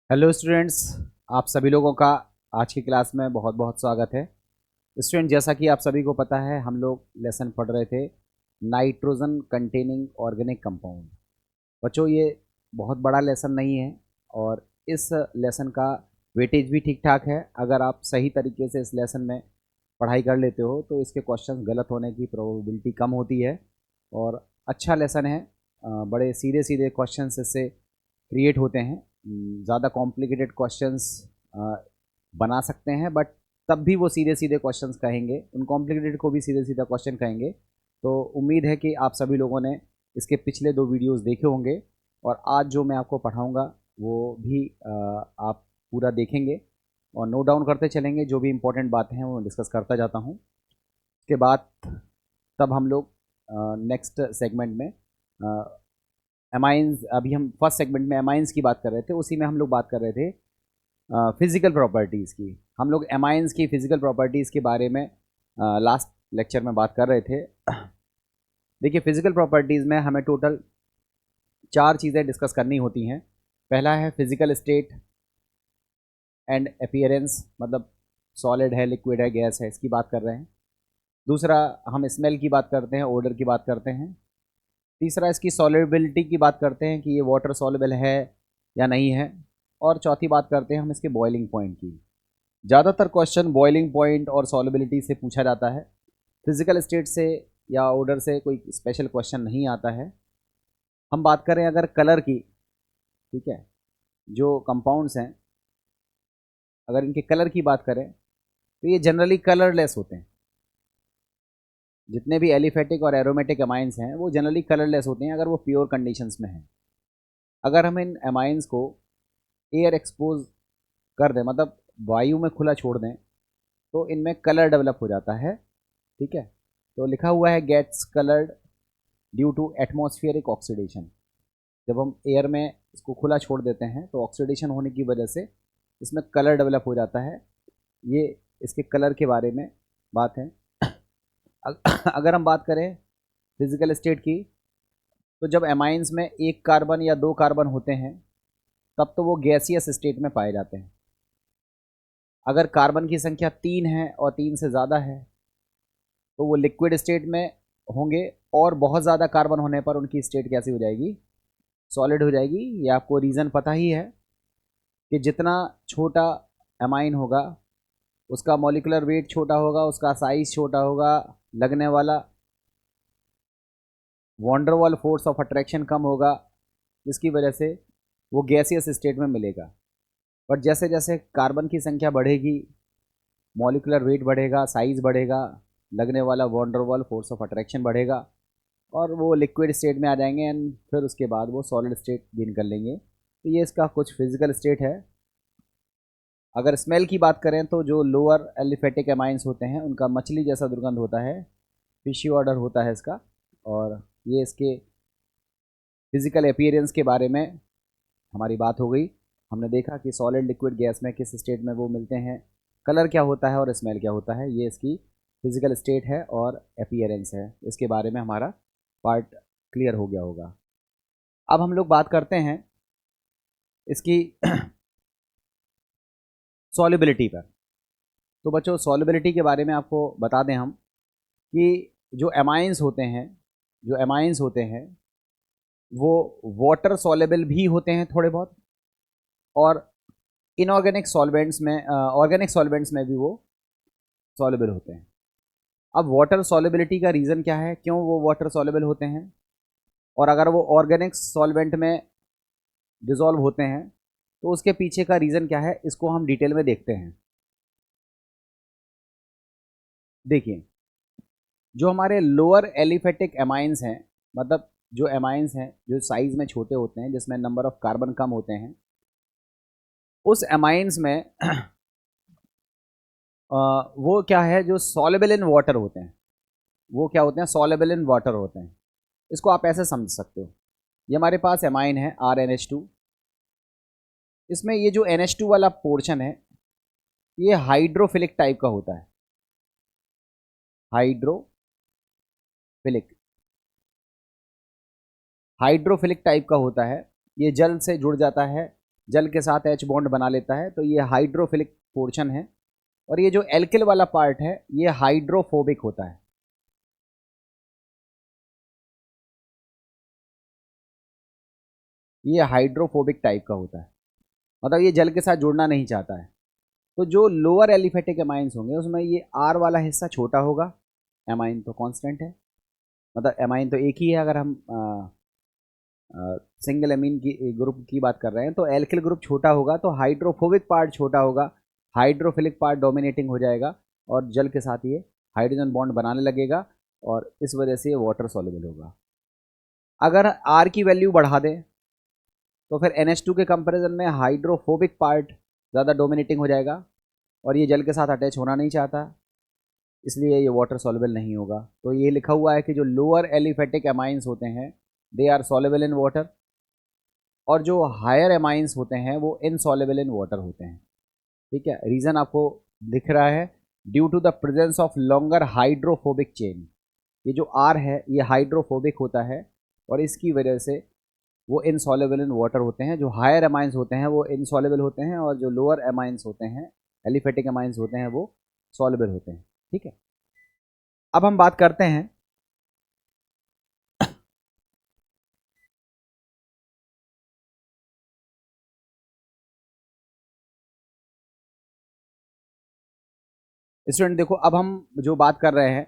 Hello students, आप सभी लोगों का आज की क्लास में बहुत बहुत स्वागत है। स्टूडेंट, जैसा कि आप सभी को पता है, हम लोग लेसन पढ़ रहे थे नाइट्रोजन कंटेनिंग ऑर्गेनिक कंपाउंड। बच्चों, ये बहुत बड़ा लेसन नहीं है और इस लेसन का वेटेज भी ठीक ठाक है। अगर आप सही तरीके से इस लेसन में पढ़ाई कर लेते हो तो इसके क्वेश्चंस गलत होने की प्रोबेबिलिटी कम होती है और अच्छा लेसन है। बड़े सीधे सीधे क्वेश्चंस इससे क्रिएट होते हैं। ज़्यादा कॉम्प्लिकेटेड क्वेश्चंस बना सकते हैं, बट तब भी वो सीधे सीधे क्वेश्चंस कहेंगे, उन कॉम्प्लिकेटेड को भी सीधे सीधा क्वेश्चन कहेंगे। तो उम्मीद है कि आप सभी लोगों ने इसके पिछले 2 वीडियोस देखे होंगे और आज जो मैं आपको पढ़ाऊंगा वो भी आप पूरा देखेंगे और नोट डाउन करते चलेंगे। जो भी इम्पोर्टेंट बातें हैं वो डिस्कस करता जाता हूँ। उसके बाद तब हम लोग नेक्स्ट सेगमेंट में एमाइंस, अभी हम फर्स्ट सेगमेंट में एमाइंस की बात कर रहे थे, उसी में हम लोग बात कर रहे थे फिज़िकल प्रॉपर्टीज़ की। हम लोग एमाइंस की फ़िज़िकल प्रॉपर्टीज़ के बारे में लास्ट लेक्चर में बात कर रहे थे। देखिए, फ़िज़िकल प्रॉपर्टीज़ में हमें टोटल 4 चीज़ें डिस्कस करनी होती हैं। पहला है फिज़िकल स्टेट एंड अपीयरेंस, मतलब सॉलिड है, लिक्विड है, गैस है, इसकी बात कर रहे हैं। दूसरा, हम स्मेल की बात करते हैं, ओडर की बात करते हैं। तीसरा, इसकी सॉल्युबिलिटी की बात करते हैं कि ये वाटर सॉल्युबल है या नहीं है। और चौथी बात करते हैं हम इसके बॉइलिंग पॉइंट की। ज़्यादातर क्वेश्चन बॉइलिंग पॉइंट और सॉल्युबिलिटी से पूछा जाता है। फिजिकल स्टेट से या ऑर्डर से कोई स्पेशल क्वेश्चन नहीं आता है। हम बात करें अगर कलर की, ठीक है, जो कंपाउंड्स हैं, अगर इनके कलर की बात करें तो ये जनरली कलरलेस होते हैं। जितने भी एलिफेटिक और एरोमेटिक अमाइंस हैं वो जनरली कलरलेस होते हैं अगर वो प्योर कंडीशंस में हैं। अगर हम इन अमाइंस को एयर एक्सपोज कर दें, मतलब वायु में खुला छोड़ दें, तो इनमें कलर डेवलप हो जाता है। ठीक है, तो लिखा हुआ है gets coloured due to atmospheric oxidation. जब हम एयर में इसको खुला छोड़ देते हैं तो ऑक्सीडेशन होने की वजह से इसमें कलर डेवलप हो जाता है। ये इसके कलर के बारे में बात है। अगर हम बात करें फिजिकल स्टेट की, तो जब एमाइंस में एक कार्बन या 2 कार्बन होते हैं तब तो वो गैसियस स्टेट में पाए जाते हैं। अगर कार्बन की संख्या 3 है और 3 से ज़्यादा है तो वो लिक्विड स्टेट में होंगे, और बहुत ज़्यादा कार्बन होने पर उनकी स्टेट कैसी हो जाएगी? सॉलिड हो जाएगी। ये आपको रीज़न पता ही है कि जितना छोटा एमाइन होगा उसका मॉलिक्यूलर वेट छोटा होगा, उसका साइज छोटा होगा, लगने वाला वॉन्डरवॉल फोर्स ऑफ अट्रैक्शन कम होगा, जिसकी वजह से वो गैसियस स्टेट में मिलेगा। बट जैसे जैसे कार्बन की संख्या बढ़ेगी, मॉलिक्यूलर वेट बढ़ेगा, साइज बढ़ेगा, लगने वाला वॉन्डरवॉल फोर्स ऑफ अट्रैक्शन बढ़ेगा और वो लिक्विड स्टेट में आ जाएंगे एंड फिर उसके बाद वो सॉलिड स्टेट गेन कर लेंगे। तो ये इसका कुछ फिजिकल स्टेट है। अगर स्मेल की बात करें तो जो लोअर एलिफेटिक एमाइंस होते हैं उनका मछली जैसा दुर्गंध होता है, फिशी ऑर्डर होता है इसका। और ये इसके फिजिकल अपीयरेंस के बारे में हमारी बात हो गई। हमने देखा कि सॉलिड, लिक्विड, गैस में किस स्टेट में वो मिलते हैं, कलर क्या होता है और स्मेल क्या होता है। ये इसकी फिजिकल स्टेट है और अपीयरेंस है। इसके बारे में हमारा पार्ट क्लियर हो गया होगा। अब हम लोग बात करते हैं इसकी सॉल्युबिलिटी पर। तो बच्चों, सॉल्युबिलिटी के बारे में आपको बता दें हम कि जो एमाइंस होते हैं, जो एमाइंस होते हैं वो वाटर सॉल्युबल भी होते हैं थोड़े बहुत, और इनऑर्गेनिक सॉल्वेंट्स में, ऑर्गेनिक सॉल्वेंट्स में भी वो सॉल्युबल होते हैं। अब वाटर सॉल्युबिलिटी का रीज़न क्या है, क्यों वो वाटर सॉल्युबल होते हैं, और अगर वो ऑर्गेनिक सॉल्वेंट में डिसॉल्व होते हैं तो उसके पीछे का रीज़न क्या है, इसको हम डिटेल में देखते हैं। देखिए, जो हमारे लोअर एलिफेटिक एमाइंस हैं, मतलब जो एमाइंस हैं जो साइज में छोटे होते हैं, जिसमें नंबर ऑफ कार्बन कम होते हैं, उस एमाइंस में वो क्या है, जो सॉल्युबल इन वाटर होते हैं, वो क्या होते हैं, सॉल्युबल इन वाटर होते हैं। इसको आप ऐसे समझ सकते हो, ये हमारे पास एमाइन है RnH2। इसमें ये जो NH2 वाला पोर्शन है ये हाइड्रोफिलिक टाइप का होता है। हाइड्रोफिलिक हाइड्रोफिलिक टाइप का होता है। ये जल से जुड़ जाता है जल के साथ H बॉन्ड बना लेता है, तो ये हाइड्रोफिलिक पोर्शन है। और ये जो एल्किल वाला पार्ट है ये हाइड्रोफोबिक होता है। ये हाइड्रोफोबिक टाइप का होता है, मतलब ये जल के साथ जुड़ना नहीं चाहता है। तो जो लोअर एलिफेटिक एमाइंस होंगे उसमें ये R वाला हिस्सा छोटा होगा, एमाइन तो कांस्टेंट है, मतलब एमाइन तो एक ही है। अगर हम सिंगल एमीन की ग्रुप की बात कर रहे हैं तो एल्किल ग्रुप छोटा होगा, तो हाइड्रोफोबिक पार्ट छोटा होगा, हाइड्रोफिलिक पार्ट डोमिनेटिंग हो जाएगा और जल के साथ ये हाइड्रोजन बॉन्ड बनाने लगेगा और इस वजह से ये वाटर सॉल्युबल होगा। अगर R की वैल्यू बढ़ा दें तो फिर NH2 के कंपैरिजन में हाइड्रोफोबिक पार्ट ज़्यादा डोमिनेटिंग हो जाएगा और ये जल के साथ अटैच होना नहीं चाहता, इसलिए ये वाटर सॉल्युबल नहीं होगा। तो ये लिखा हुआ है कि जो लोअर एलिफेटिक एमाइंस होते हैं they are soluble in water, और जो हायर एमाइंस होते हैं वो इनसॉल्युबल इन वाटर होते हैं। ठीक है, रीज़न आपको दिख रहा है, due to the presence of longer hydrophobic chain. ये जो R है ये हाइड्रोफोबिक होता है और इसकी वजह से वो इनसॉल्युबल इन वाटर होते हैं। जो हायर एमाइंस होते हैं वो इनसॉल्युबल होते हैं और जो लोअर एमाइंस होते हैं, एलिफेटिक एमाइंस होते हैं, वो सॉल्युबल होते हैं। ठीक है, अब हम बात करते हैं स्टूडेंट, देखो अब हम जो बात कर रहे हैं,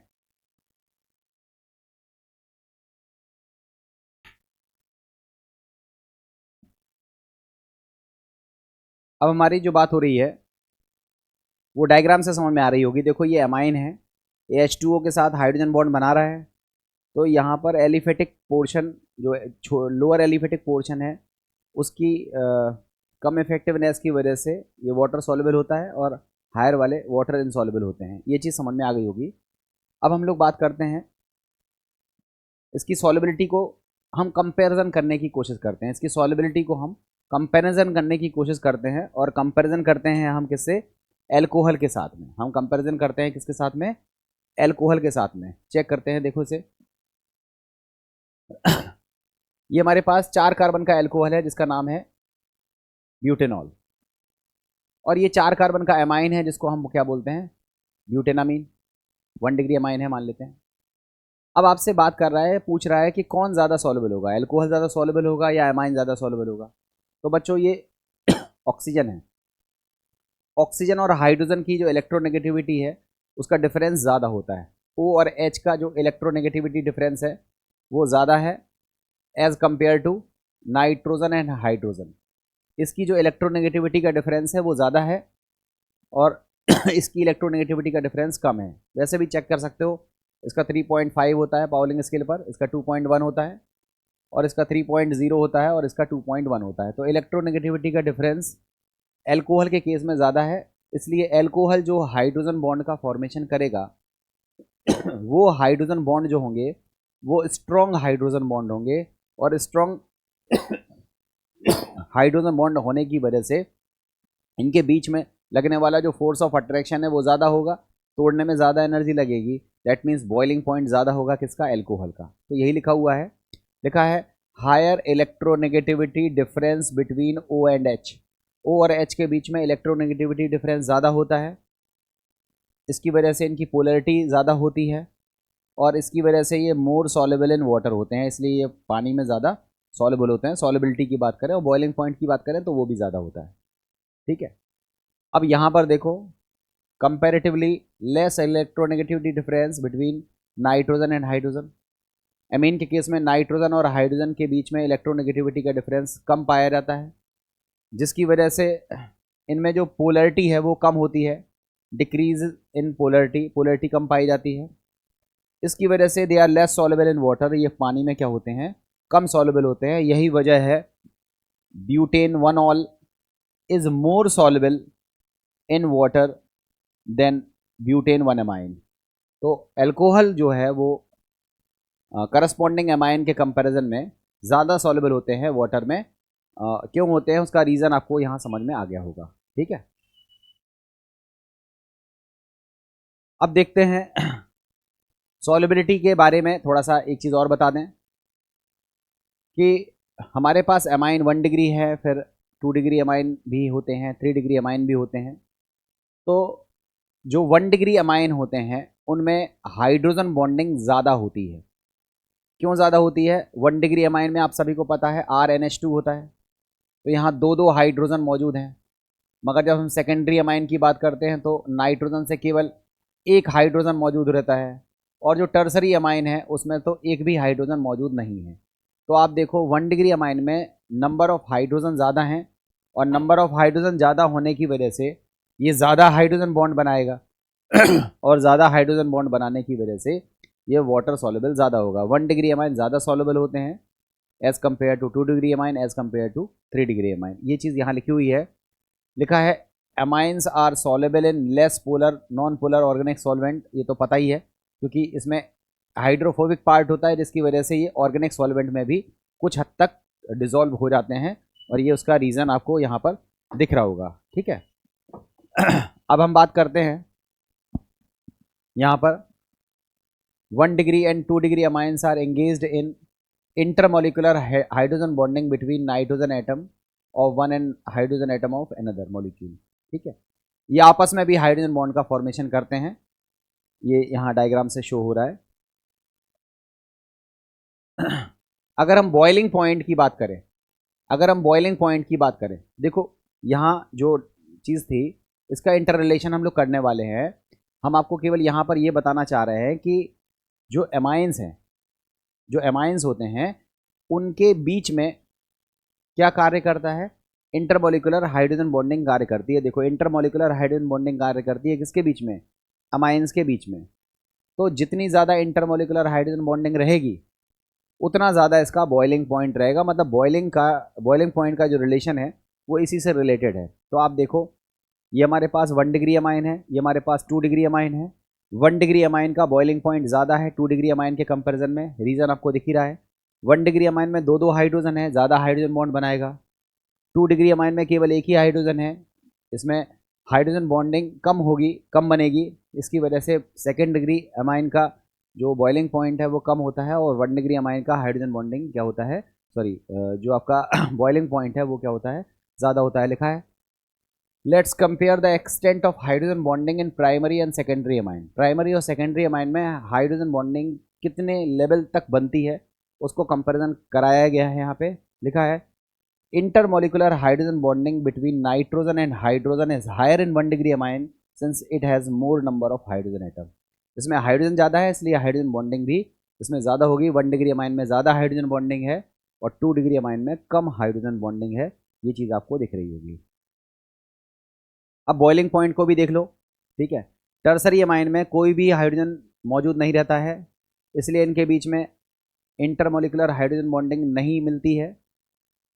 अब हमारी जो बात हो रही है वो डायग्राम से समझ में आ रही होगी। देखो ये एमाइन है, ये H2O के साथ हाइड्रोजन बॉन्ड बना रहा है, तो यहाँ पर एलिफेटिक पोर्शन जो लोअर एलिफेटिक पोर्शन है उसकी कम इफेक्टिवनेस की वजह से ये वाटर सॉल्युबल होता है और हायर वाले वाटर इनसॉल्युबल होते हैं। ये चीज़ समझ में आ गई होगी। अब हम लोग बात करते हैं इसकी सॉल्युबिलिटी को, हम कंपैरिजन करने की कोशिश करते हैं। इसकी सॉल्युबिलिटी को हम कंपैरिजन करने की कोशिश करते हैं और कंपैरिजन करते हैं हम किससे, एल्कोहल के साथ में। हम कंपैरिजन करते हैं किसके साथ में, एल्कोहल के साथ में। चेक करते हैं, देखो इसे ये हमारे पास 4 कार्बन का एल्कोहल है जिसका नाम है ब्यूटेनॉल, और ये 4 कार्बन का एमाइन है जिसको हम क्या बोलते हैं, ब्यूटेनामीन। 1 डिग्री एमाइन है मान लेते हैं। अब आपसे बात कर रहा है, पूछ रहा है कि कौन ज़्यादा सॉल्युबल होगा, एल्कोहल ज़्यादा सॉल्युबल होगा या एमाइन ज़्यादा सॉल्युबल होगा। तो बच्चों ये ऑक्सीजन है, ऑक्सीजन और हाइड्रोजन की जो इलेक्ट्रोनेगेटिविटी है उसका डिफरेंस ज़्यादा होता है। O और H का जो इलेक्ट्रोनेगेटिविटी डिफरेंस है वो ज़्यादा है as compared to nitrogen and hydrogen. इसकी जो इलेक्ट्रोनेगेटिविटी का डिफरेंस है वो ज़्यादा है और इसकी इलेक्ट्रोनेगेटिविटी का डिफरेंस कम है। वैसे भी चेक कर सकते हो, इसका 3.5 होता है पाउलिंग स्केल पर, इसका 2.1 होता है, और इसका 3.0 होता है और इसका 2.1 होता है। तो इलेक्ट्रोनेगेटिविटी का डिफरेंस एल्कोहल के केस में ज़्यादा है, इसलिए एल्कोहल जो हाइड्रोजन बॉन्ड का फॉर्मेशन करेगा वो हाइड्रोजन बॉन्ड जो होंगे वो स्ट्रॉन्ग हाइड्रोजन बॉन्ड होंगे, और स्ट्रॉन्ग हाइड्रोजन बॉन्ड होने की वजह से इनके बीच में लगने वाला जो फोर्स ऑफ अट्रैक्शन है वो ज़्यादा होगा, तोड़ने में ज़्यादा एनर्जी लगेगी। दैट मीन्स बॉइलिंग पॉइंट ज़्यादा होगा किसका, एल्कोहल का। तो यही लिखा हुआ है, लिखा है higher electronegativity difference between O and H। O और H के बीच में इलेक्ट्रोनेगेटिविटी डिफरेंस ज़्यादा होता है, इसकी वजह से इनकी पोलैरिटी ज़्यादा होती है और इसकी वजह से ये मोर सॉल्युबल इन वाटर होते हैं, इसलिए ये पानी में ज़्यादा सॉल्युबल होते हैं। सॉल्युबिलिटी की बात करें और बॉइलिंग पॉइंट की बात करें तो वो भी ज़्यादा होता है। ठीक है, अब यहाँ पर देखो comparatively less electronegativity difference between nitrogen and hydrogen. Amine के केस में नाइट्रोजन और हाइड्रोजन के बीच में इलेक्ट्रोनेगेटिविटी का डिफरेंस कम पाया जाता है, जिसकी वजह से इनमें जो पोलैरिटी है वो कम होती है, डिक्रीज इन पोलैरिटी, पोलैरिटी कम पाई जाती है। इसकी वजह से they are less soluble in water, ये पानी में क्या होते हैं, कम सॉल्युबल होते हैं। यही वजह है butane 1 is more soluble in water than butane 1 amine. तो एल्कोहल जो है वो करस्पॉन्डिंग एमाइन के कंपैरिजन में ज़्यादा सॉल्युबल होते हैं वाटर में। क्यों होते हैं उसका रीज़न आपको यहाँ समझ में आ गया होगा। ठीक है, अब देखते हैं सॉल्युबिलिटी के बारे में थोड़ा सा एक चीज़ और बता दें कि हमारे पास एमाइन 1 डिग्री है, फिर 2 डिग्री अमाइन भी होते हैं, 3 डिग्री अमाइन भी होते हैं। तो जो 1 डिग्री अमाइन होते हैं उनमें हाइड्रोजन बॉन्डिंग ज़्यादा होती है। क्यों ज़्यादा होती है? 1 डिग्री अमाइन में आप सभी को पता है RNH2 होता है, तो यहाँ दो दो हाइड्रोजन मौजूद हैं। मगर जब हम सेकेंडरी अमाइन की बात करते हैं तो नाइट्रोजन से केवल एक हाइड्रोजन मौजूद रहता है, और जो टर्सरी अमाइन है उसमें तो एक भी हाइड्रोजन मौजूद नहीं है। तो आप देखो 1 डिग्री अमाइन में नंबर ऑफ हाइड्रोजन ज़्यादा हैं, और नंबर ऑफ हाइड्रोजन ज़्यादा होने की वजह से ये ज़्यादा हाइड्रोजन बॉन्ड बनाएगा और ज़्यादा हाइड्रोजन बॉन्ड बनाने की वजह से ये वाटर सॉल्युबल ज़्यादा होगा। 1 डिग्री अमाइन ज़्यादा सॉल्युबल होते हैं as compared to 2 degree amine, as compared to 3 degree amine. ये चीज़ यहाँ लिखी हुई है, लिखा है amines are soluble in less polar non polar organic solvent. ये तो पता ही है क्योंकि इसमें हाइड्रोफोबिक पार्ट होता है, जिसकी वजह से ये ऑर्गेनिक सॉल्वेंट में भी कुछ हद तक डिसॉल्व हो जाते हैं, और ये उसका रीज़न आपको यहाँ पर दिख रहा होगा। ठीक है अब हम बात करते हैं यहाँ पर 1 degree and 2 degree amines are engaged in intermolecular hydrogen bonding between nitrogen atom और one and hydrogen atom of another molecule. ठीक है, ये आपस में भी हाइड्रोजन बॉन्ड का फॉर्मेशन करते हैं। ये यहाँ डायग्राम से शो हो रहा है। अगर हम बॉइलिंग पॉइंट की बात करें, देखो यहाँ जो चीज़ थी इसका इंटर रिलेशन हम लोग करने वाले हैं। हम आपको केवल यहाँ पर ये बताना चाह रहे हैं कि जो एमाइंस हैं, जो एमाइंस होते हैं उनके बीच में क्या कार्य करता है? इंटरमोलिकुलर हाइड्रोजन बॉन्डिंग कार्य करती है। देखो इंटरमोलिकुलर हाइड्रोजन बॉन्डिंग कार्य करती है किसके बीच में? अमाइंस के बीच में। तो जितनी ज़्यादा इंटरमोलिकुलर हाइड्रोजन बॉन्डिंग रहेगी उतना ज़्यादा इसका बॉइलिंग पॉइंट रहेगा। मतलब बॉइलिंग पॉइंट का जो रिलेशन है वो इसी से रिलेटेड है। तो आप देखो ये हमारे पास 1 डिग्री अमाइन है, ये हमारे पास 2 डिग्री अमाइन है। 1 डिग्री अमाइन का बॉइलिंग पॉइंट ज़्यादा है 2 डिग्री अमाइन के कंपेरिजन में, रीज़न आपको दिख ही रहा है। 1 डिग्री अमाइन में दो दो हाइड्रोजन है, ज़्यादा हाइड्रोजन बॉन्ड बनाएगा। 2 डिग्री अमाइन में केवल एक ही हाइड्रोजन है, इसमें हाइड्रोजन बॉन्डिंग कम होगी, कम बनेगी। इसकी वजह से सेकेंड डिग्री अमाइन का जो बॉइलिंग पॉइंट है वो कम होता है, और 1 डिग्री अमाइन का हाइड्रोजन बॉन्डिंग क्या होता है, जो आपका बॉइलिंग पॉइंट है वो क्या होता है, ज़्यादा होता है। लिखा है let's compare the extent of hydrogen bonding in primary and secondary amine. Primary और सेकेंडरी अमाइन में हाइड्रोजन बॉन्डिंग कितने लेवल तक बनती है उसको कंपेरिजन कराया गया है। यहाँ पे लिखा है intermolecular hydrogen bonding between nitrogen and hydrogen is higher in 1 degree amine since it has more number of hydrogen atom. इसमें हाइड्रोजन ज़्यादा है इसलिए हाइड्रोजन बॉन्डिंग भी इसमें ज़्यादा होगी। 1 डिग्री अमाइन में ज़्यादा हाइड्रोजन बॉन्डिंग है और 2 डिग्री अमाइन में कम हाइड्रोजन बॉन्डिंग है। ये चीज़ आपको दिख रही होगी। अब बॉइलिंग पॉइंट को भी देख लो। ठीक है, टर्सरी अमाइन में कोई भी हाइड्रोजन मौजूद नहीं रहता है, इसलिए इनके बीच में इंटरमोलिकुलर हाइड्रोजन बॉन्डिंग नहीं मिलती है।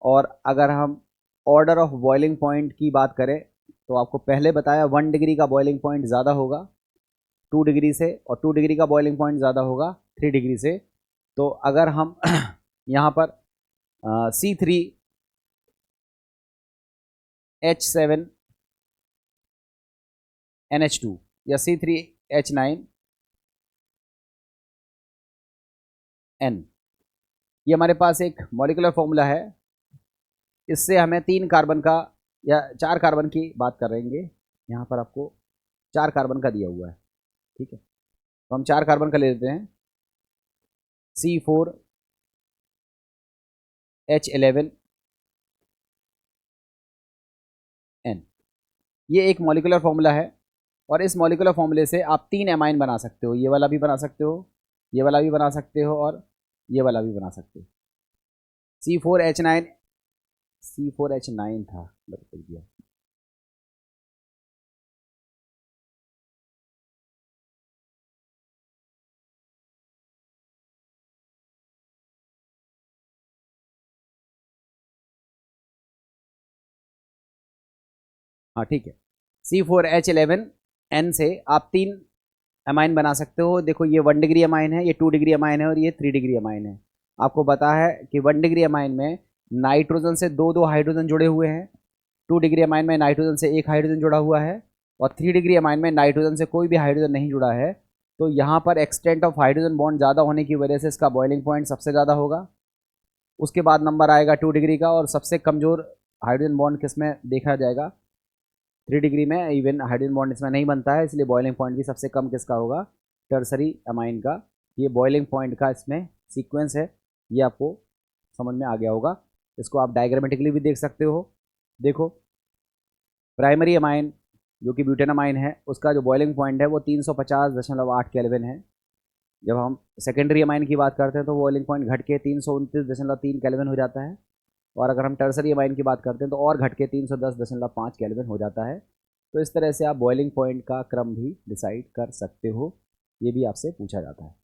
और अगर हम ऑर्डर ऑफ बॉइलिंग पॉइंट की बात करें तो आपको पहले बताया 1 डिग्री का बॉइलिंग पॉइंट ज़्यादा होगा 2 डिग्री से, और 2 डिग्री का बॉइलिंग पॉइंट ज़्यादा होगा 3 डिग्री से। तो अगर हम यहाँ पर C3H7NH2 या C3H9N, ये हमारे पास एक मॉलिक्यूलर फॉर्मूला है। इससे हमें 3 कार्बन का या 4 कार्बन की बात करेंगे। यहाँ पर आपको 4 कार्बन का दिया हुआ है। ठीक है, तो हम 4 कार्बन का ले लेते हैं। C4H11N, ये एक मॉलिक्यूलर फॉर्मूला है, और इस मॉलिक्यूलर फॉर्मूले से आप 3 एमाइन बना सकते हो। ये वाला भी बना सकते हो, ये वाला भी बना सकते हो, और ये वाला भी बना सकते हो। C4H9 था, बता दिया। हाँ ठीक है, C4H11N से आप 3 अमाइन बना सकते हो। देखो ये 1 डिग्री अमाइन है, ये 2 डिग्री अमाइन है, और ये 3 डिग्री अमाइन है। आपको पता है कि 1 डिग्री अमाइन में नाइट्रोजन से दो दो हाइड्रोजन जुड़े हुए हैं, 2 डिग्री अमाइन में नाइट्रोजन से एक हाइड्रोजन जुड़ा हुआ है, और 3 डिग्री अमाइन में नाइट्रोजन से कोई भी हाइड्रोजन नहीं जुड़ा है। तो यहाँ पर एक्सटेंट ऑफ हाइड्रोजन बॉन्ड ज़्यादा होने की वजह से इसका बॉइलिंग पॉइंट सबसे ज़्यादा होगा। उसके बाद नंबर आएगा 2 डिग्री का, और सबसे कमज़ोर हाइड्रोजन बॉन्ड किस में देखा जाएगा, 3 डिग्री में। इवन हाइड्रोजन बॉन्ड इसमें नहीं बनता है, इसलिए बॉइलिंग पॉइंट भी सबसे कम किसका होगा, टर्सरी अमाइन का। ये बॉइलिंग पॉइंट का इसमें सीक्वेंस है, ये आपको समझ में आ गया होगा। इसको आप डायग्रामेटिकली भी देख सकते हो। देखो, प्राइमरी अमाइन जो कि ब्यूटेनामाइन है, उसका जो बॉइलिंग पॉइंट है वो 350.8 केल्विन है। जब हम सेकेंडरी अमाइन की बात करते हैं तो बॉइलिंग पॉइंट घट के 329.3 केल्विन हो जाता है, और अगर हम टर्सरी अमाइन की बात करते हैं तो और घट के 310.5 केल्विन हो जाता है। तो इस तरह से आप बॉइलिंग पॉइंट का क्रम भी डिसाइड कर सकते हो, ये भी आपसे पूछा जाता है।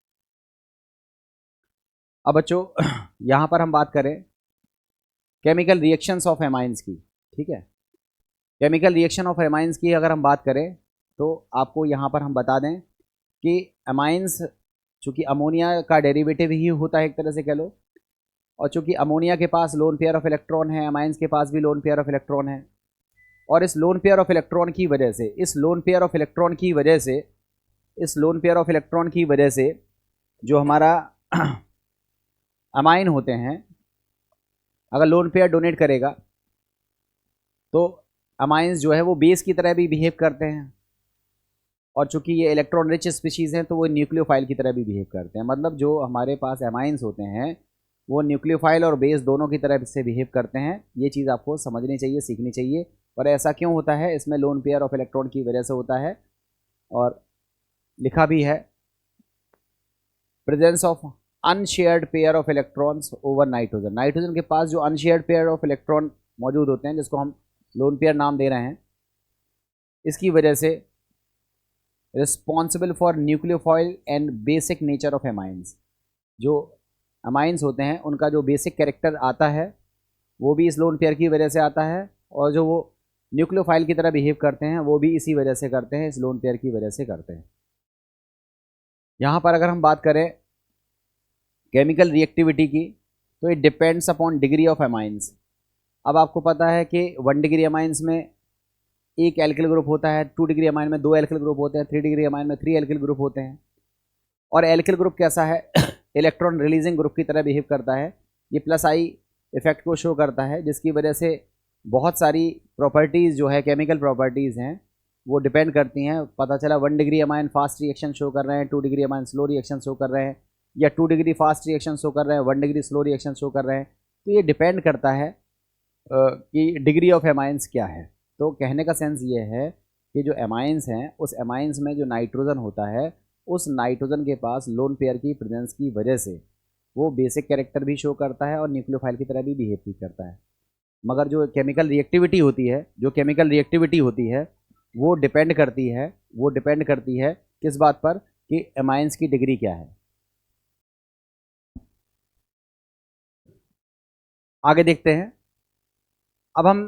अब बच्चों यहाँ पर हम बात करें केमिकल रिएक्शंस ऑफ एमाइंस की, ठीक है। केमिकल रिएक्शन ऑफ एमाइंस की अगर हम बात करें तो आपको यहाँ पर हम बता दें कि एमाइंस चूँकि अमोनिया का डेरिवेटिव ही होता है एक तरह से कह लो, और चूँकि अमोनिया के पास लोन पेयर ऑफ इलेक्ट्रॉन है, एमाइंस के पास भी लोन पेयर ऑफ इलेक्ट्रॉन है, और इस लोन पेयर ऑफ इलेक्ट्रॉन की वजह से, इस लोन पेयर ऑफ इलेक्ट्रॉन की वजह से, इस लोन पेयर ऑफ इलेक्ट्रॉन की वजह से जो हमारा अमाइन होते हैं, अगर लोन पेयर डोनेट करेगा तो अमाइंस जो है वो बेस की तरह भी बिहेव करते हैं, और चूंकि ये इलेक्ट्रॉन रिच स्पीशीज़ हैं तो वो न्यूक्लियोफाइल की तरह भी बिहेव करते हैं। मतलब जो हमारे पास एमाइंस होते हैं वो न्यूक्लियोफाइल और बेस दोनों की तरह से बिहेव करते हैं। ये चीज़ आपको समझनी चाहिए, सीखनी चाहिए। और ऐसा क्यों होता है, इसमें लोन पेयर ऑफ इलेक्ट्रॉन की वजह से होता है, और लिखा भी है presence of unshared pair of electrons over nitrogen. Nitrogen के पास जो अनशेयर्ड पेयर ऑफ इलेक्ट्रॉन मौजूद होते हैं, जिसको हम लोन पेयर नाम दे रहे हैं, इसकी वजह से responsible for nucleophile and basic nature of amines. जो अमाइंस होते हैं उनका जो बेसिक कैरेक्टर आता है वो भी इस लोन पेयर की वजह से आता है, और जो वो न्यूक्लियोफाइल की तरह बिहेव करते हैं वो भी इसी वजह से करते हैं, इस लोन पेयर की वजह से करते हैं। यहाँ पर अगर हम बात करें केमिकल रिएक्टिविटी की तो it depends upon degree of amines. अब आपको पता है कि 1 डिग्री अमाइंस में एक एल्किल ग्रुप होता है, 2 डिग्री अमाइन में 2 एल्किल ग्रुप होते हैं, 3 डिग्री अमाइन में 3 एल्किल ग्रुप होते हैं। और एल्किल ग्रुप कैसा है इलेक्ट्रॉन रिलीजिंग ग्रुप की तरह बिहेव करता है। ये प्लस आई इफेक्ट को शो करता है, जिसकी वजह से बहुत सारी प्रॉपर्टीज़ जो है केमिकल प्रॉपर्टीज़ हैं वो डिपेंड करती हैं। पता चला 1 degree amine fast reaction show कर रहे हैं, 2 degree amine slow reaction show कर रहे हैं, या 2 डिग्री फास्ट रिएक्शन शो कर रहे हैं, 1 डिग्री स्लो रिएक्शन शो कर रहे हैं। तो ये डिपेंड करता है कि डिग्री ऑफ एमाइंस क्या है। तो कहने का सेंस ये है कि जो एमाइंस हैं उस एमाइंस में जो नाइट्रोजन होता है, उस नाइट्रोजन के पास लोन पेयर की प्रेजेंस की वजह से वो बेसिक कैरेक्टर भी शो करता है और न्यूक्लियोफाइल की तरह भी बिहेव भी करता है। मगर जो केमिकल रिएक्टिविटी होती है, जो केमिकल रिएक्टिविटी होती है वो डिपेंड करती है किस बात पर, कि एमाइंस की डिग्री क्या है। आगे देखते हैं। अब हम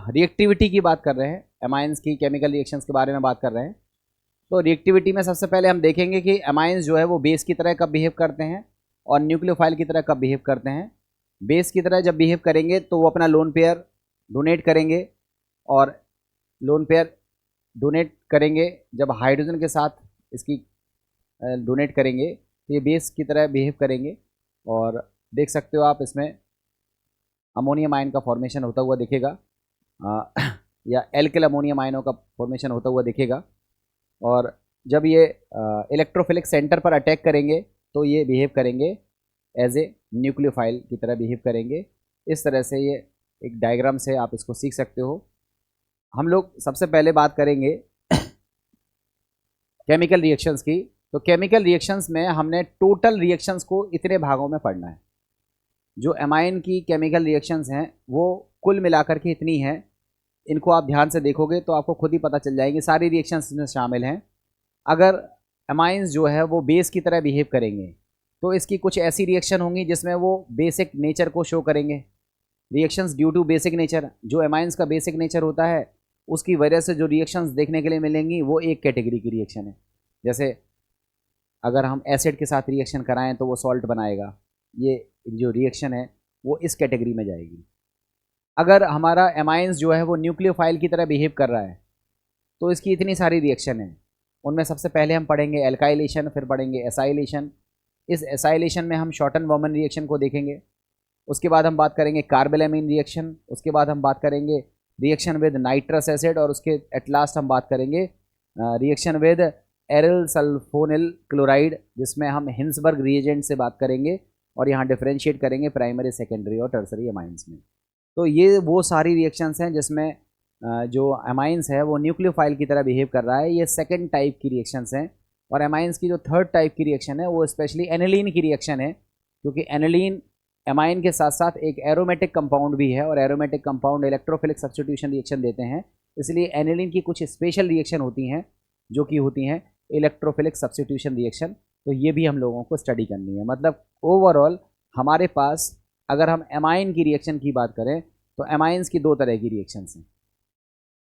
रिएक्टिविटी की बात कर रहे हैं, एमाइंस की केमिकल रिएक्शंस के बारे में बात कर रहे हैं। तो रिएक्टिविटी में सबसे पहले हम देखेंगे कि एमाइंस जो है वो बेस की तरह कब बिहेव करते हैं और न्यूक्लियोफाइल की तरह कब बिहेव करते हैं। बेस की तरह जब बिहेव करेंगे तो वो अपना लोन पेयर डोनेट करेंगे, और लोन पेयर डोनेट करेंगे जब हाइड्रोजन के साथ इसकी डोनेट करेंगे तो ये बेस की तरह बिहेव करेंगे। और देख सकते हो आप इसमें अमोनियम आयन का फॉर्मेशन होता हुआ दिखेगा, या एल्किल अमोनियम आयनों का फॉर्मेशन होता हुआ दिखेगा। और जब ये इलेक्ट्रोफिलिक सेंटर पर अटैक करेंगे तो ये बिहेव करेंगे एज ए न्यूक्लियोफाइल की तरह बिहेव करेंगे। इस तरह से ये एक डायग्राम से आप इसको सीख सकते हो। हम लोग सबसे पहले बात करेंगे केमिकल रिएक्शंस की। तो केमिकल रिएक्शंस में हमने टोटल रिएक्शंस को इतने भागों में पढ़ना है। जो एमाइन की केमिकल रिएक्शंस हैं वो कुल मिलाकर के इतनी हैं। इनको आप ध्यान से देखोगे तो आपको खुद ही पता चल जाएंगे, सारी रिएक्शंस इसमें शामिल हैं। अगर एमाइंस जो है वो बेस की तरह बिहेव करेंगे तो इसकी कुछ ऐसी रिएक्शन होंगी जिसमें वो बेसिक नेचर को शो करेंगे। Reactions due to basic nature, जो एमाइंस का बेसिक नेचर होता है उसकी वजह से जो रिएक्शंस देखने के लिए मिलेंगी वो एक कैटेगरी की रिएक्शन है। जैसे अगर हम एसिड के साथ रिएक्शन कराएं तो वो सॉल्ट बनाएगा, ये जो रिएक्शन है वो इस कैटेगरी में जाएगी। अगर हमारा एमाइंस जो है वो न्यूक्लियोफाइल की तरह बिहेव कर रहा है तो इसकी इतनी सारी रिएक्शन है। उनमें सबसे पहले हम पढ़ेंगे एल्काइलेशन, फिर पढ़ेंगे एसाइलेशन। इस एसाइलेशन में हम शॉर्टन बॉर्मन रिएक्शन को देखेंगे। उसके बाद हम बात करेंगे कार्बेलामीन रिएक्शन, उसके बाद हम बात करेंगे रिएक्शन विद नाइट्रस एसिड, और उसके एट लास्ट हम बात करेंगे reaction with aryl sulphonyl chloride, जिसमें हम हिंसबर्ग रिएजेंट से बात करेंगे और यहाँ डिफरेंशिएट करेंगे प्राइमरी, सेकेंडरी और टर्सरी एमाइंस में। तो ये वो सारी रिएक्शंस हैं जिसमें जो एमाइंस है वो न्यूक्लियोफाइल की तरह बिहेव कर रहा है। ये सेकंड टाइप की रिएक्शंस हैं। और एमाइंस की जो थर्ड टाइप की रिएक्शन है वो स्पेशली एनिलीन की रिएक्शन है, क्योंकि एनिलीन एमाइन के साथ साथ एक एरोमेटिक कंपाउंड भी है और aromatic compound electrophilic substitution reaction देते हैं। इसलिए एनिलीन की कुछ स्पेशल रिएक्शन होती हैं जो कि होती हैं इलेक्ट्रोफिलिक सब्स्टिट्यूशन रिएक्शन। तो ये भी हम लोगों को स्टडी करनी है। मतलब ओवरऑल हमारे पास अगर हम एमाइन की रिएक्शन की बात करें तो एमाइंस की दो तरह की रिएक्शंस हैं।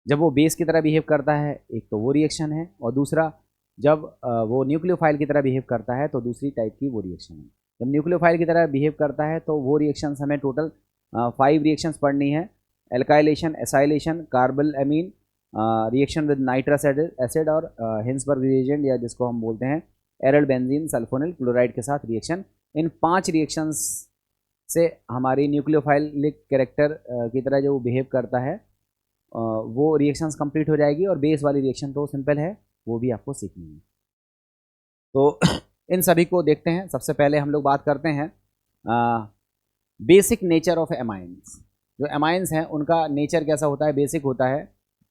जब वो बेस की तरह बिहेव करता है एक तो वो रिएक्शन है, और दूसरा जब वो न्यूक्लियोफाइल की तरह बिहेव करता है तो दूसरी टाइप की वो रिएक्शन है। जब न्यूक्लियोफाइल की तरह बिहेव करता है तो वो रिएक्शंस हमें टोटल 5 रिएक्शंस पढ़नी है। Alkylation, acylation, carpal amine, reaction with nitrous acid और हिंसबर्ग रिएजेंट या जिसको हम बोलते हैं एरल बेंजीन सल्फोनिल क्लोराइड के साथ रिएक्शन। इन 5 रिएक्शंस से हमारी न्यूक्लियोफाइलिक कैरेक्टर की तरह जो बिहेव करता है वो रिएक्शंस कंप्लीट हो जाएगी। और बेस वाली रिएक्शन तो सिंपल है, वो भी आपको सीखनी है। तो इन सभी को देखते हैं। सबसे पहले हम लोग बात करते हैं बेसिक नेचर ऑफ एमाइंस। जो एमाइंस हैं उनका नेचर कैसा होता है, बेसिक होता है।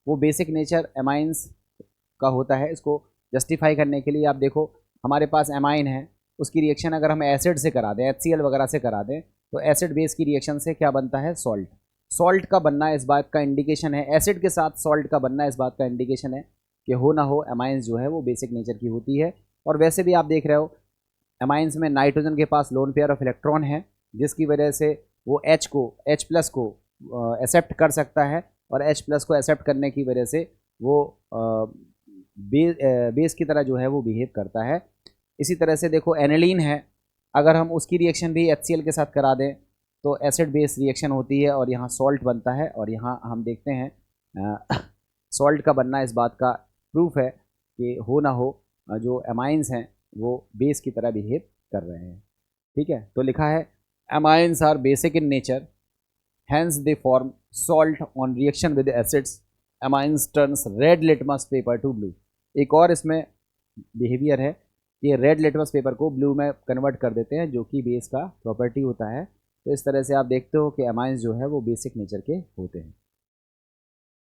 वो बेसिक नेचर एमाइंस का होता है। इसको जस्टिफाई करने के लिए आप देखो, हमारे पास एमाइन है, उसकी रिएक्शन अगर हम एसिड से करा दें, HCl वगैरह से करा दें, तो एसिड बेस की रिएक्शन से क्या बनता है, सॉल्ट। सॉल्ट का बनना इस बात का इंडिकेशन है, एसिड के साथ सॉल्ट का बनना इस बात का इंडिकेशन है कि हो ना हो एमाइंस जो है वो बेसिक नेचर की होती है। और वैसे भी आप देख रहे हो एमाइंस में नाइट्रोजन के पास लोन पेयर ऑफ इलेक्ट्रॉन है, जिसकी वजह से वो H प्लस को एक्सेप्ट कर सकता है, और H प्लस को एक्सेप्ट करने की वजह से वो बेस की तरह जो है वो बिहेव करता है। इसी तरह से देखो एनिलीन है, अगर हम उसकी रिएक्शन भी HCl के साथ करा दें तो एसिड बेस रिएक्शन होती है और यहाँ सॉल्ट बनता है। और यहाँ हम देखते हैं सॉल्ट का बनना इस बात का प्रूफ है कि हो ना हो जो एमाइंस हैं वो बेस की तरह बिहेव कर रहे हैं। ठीक है, तो लिखा है amines are basic in nature, hence they form salt on reaction with acids, amines turns red litmus paper to blue. एक और इसमें बिहेवियर है, ये रेड लिटमस पेपर को ब्लू में कन्वर्ट कर देते हैं, जो कि बेस का प्रॉपर्टी होता है। तो इस तरह से आप देखते हो कि एमाइंस जो है वो बेसिक नेचर के होते हैं।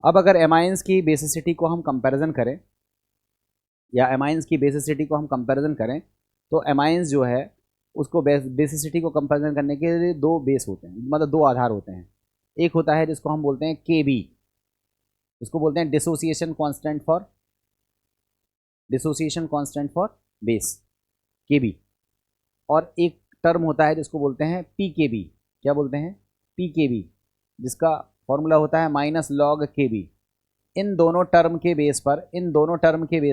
अब अगर एमाइंस की बेसिसिटी को हम कंपैरिजन करें, या एमाइंस की बेसिसिटी को हम कंपैरिजन करें, तो एमाइंस जो है उसको बेसिसिटी को कंपैरिजन करने के लिए 2 बेस होते हैं, मतलब 2 आधार होते हैं। एक होता है जिसको हम बोलते हैं KB, इसको बोलते हैं dissociation constant for base, KB। और एक टर्म होता है जिसको बोलते हैं PKB। क्या बोलते हैं, PKB, जिसका फॉर्मूला होता है -log KB। इन दोनों टर्म के बेस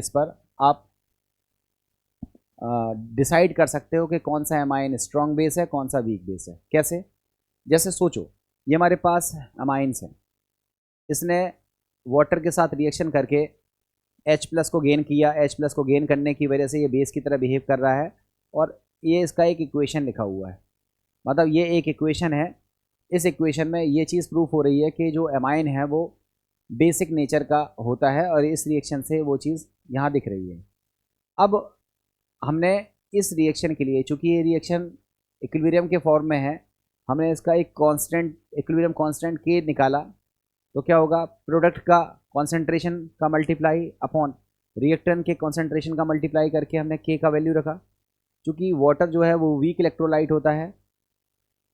पर आप डिसाइड कर सकते हो कि कौन सा एमाइन स्ट्रॉन्ग बेस है, कौन सा वीक बेस है। कैसे, जैसे सोचो ये हमारे पास एमाइंस है, इसने वाटर के साथ रिएक्शन करके H प्लस को गेन किया, H प्लस को गेन करने की वजह से ये बेस की तरह बिहेव कर रहा है। और ये इसका एक इक्वेशन लिखा हुआ है, मतलब ये एक इक्वेशन है। इस इक्वेशन में ये चीज़ प्रूफ हो रही है कि जो एमाइन है वो बेसिक नेचर का होता है, और इस रिएक्शन से वो चीज़ यहाँ दिख रही है। अब हमने इस रिएक्शन के लिए, चूँकि ये रिएक्शन इक्विलिब्रियम के फॉर्म में है, हमने इसका एक कांस्टेंट, इक्विलिब्रियम कांस्टेंट K निकाला। तो क्या होगा, प्रोडक्ट का कॉन्सेंट्रेशन का मल्टीप्लाई अपॉन रिएक्टेंट के कॉन्सेंट्रेशन का मल्टीप्लाई करके हमने K का वैल्यू रखा। चूँकि वाटर जो है वो वीक इलेक्ट्रोलाइट होता है,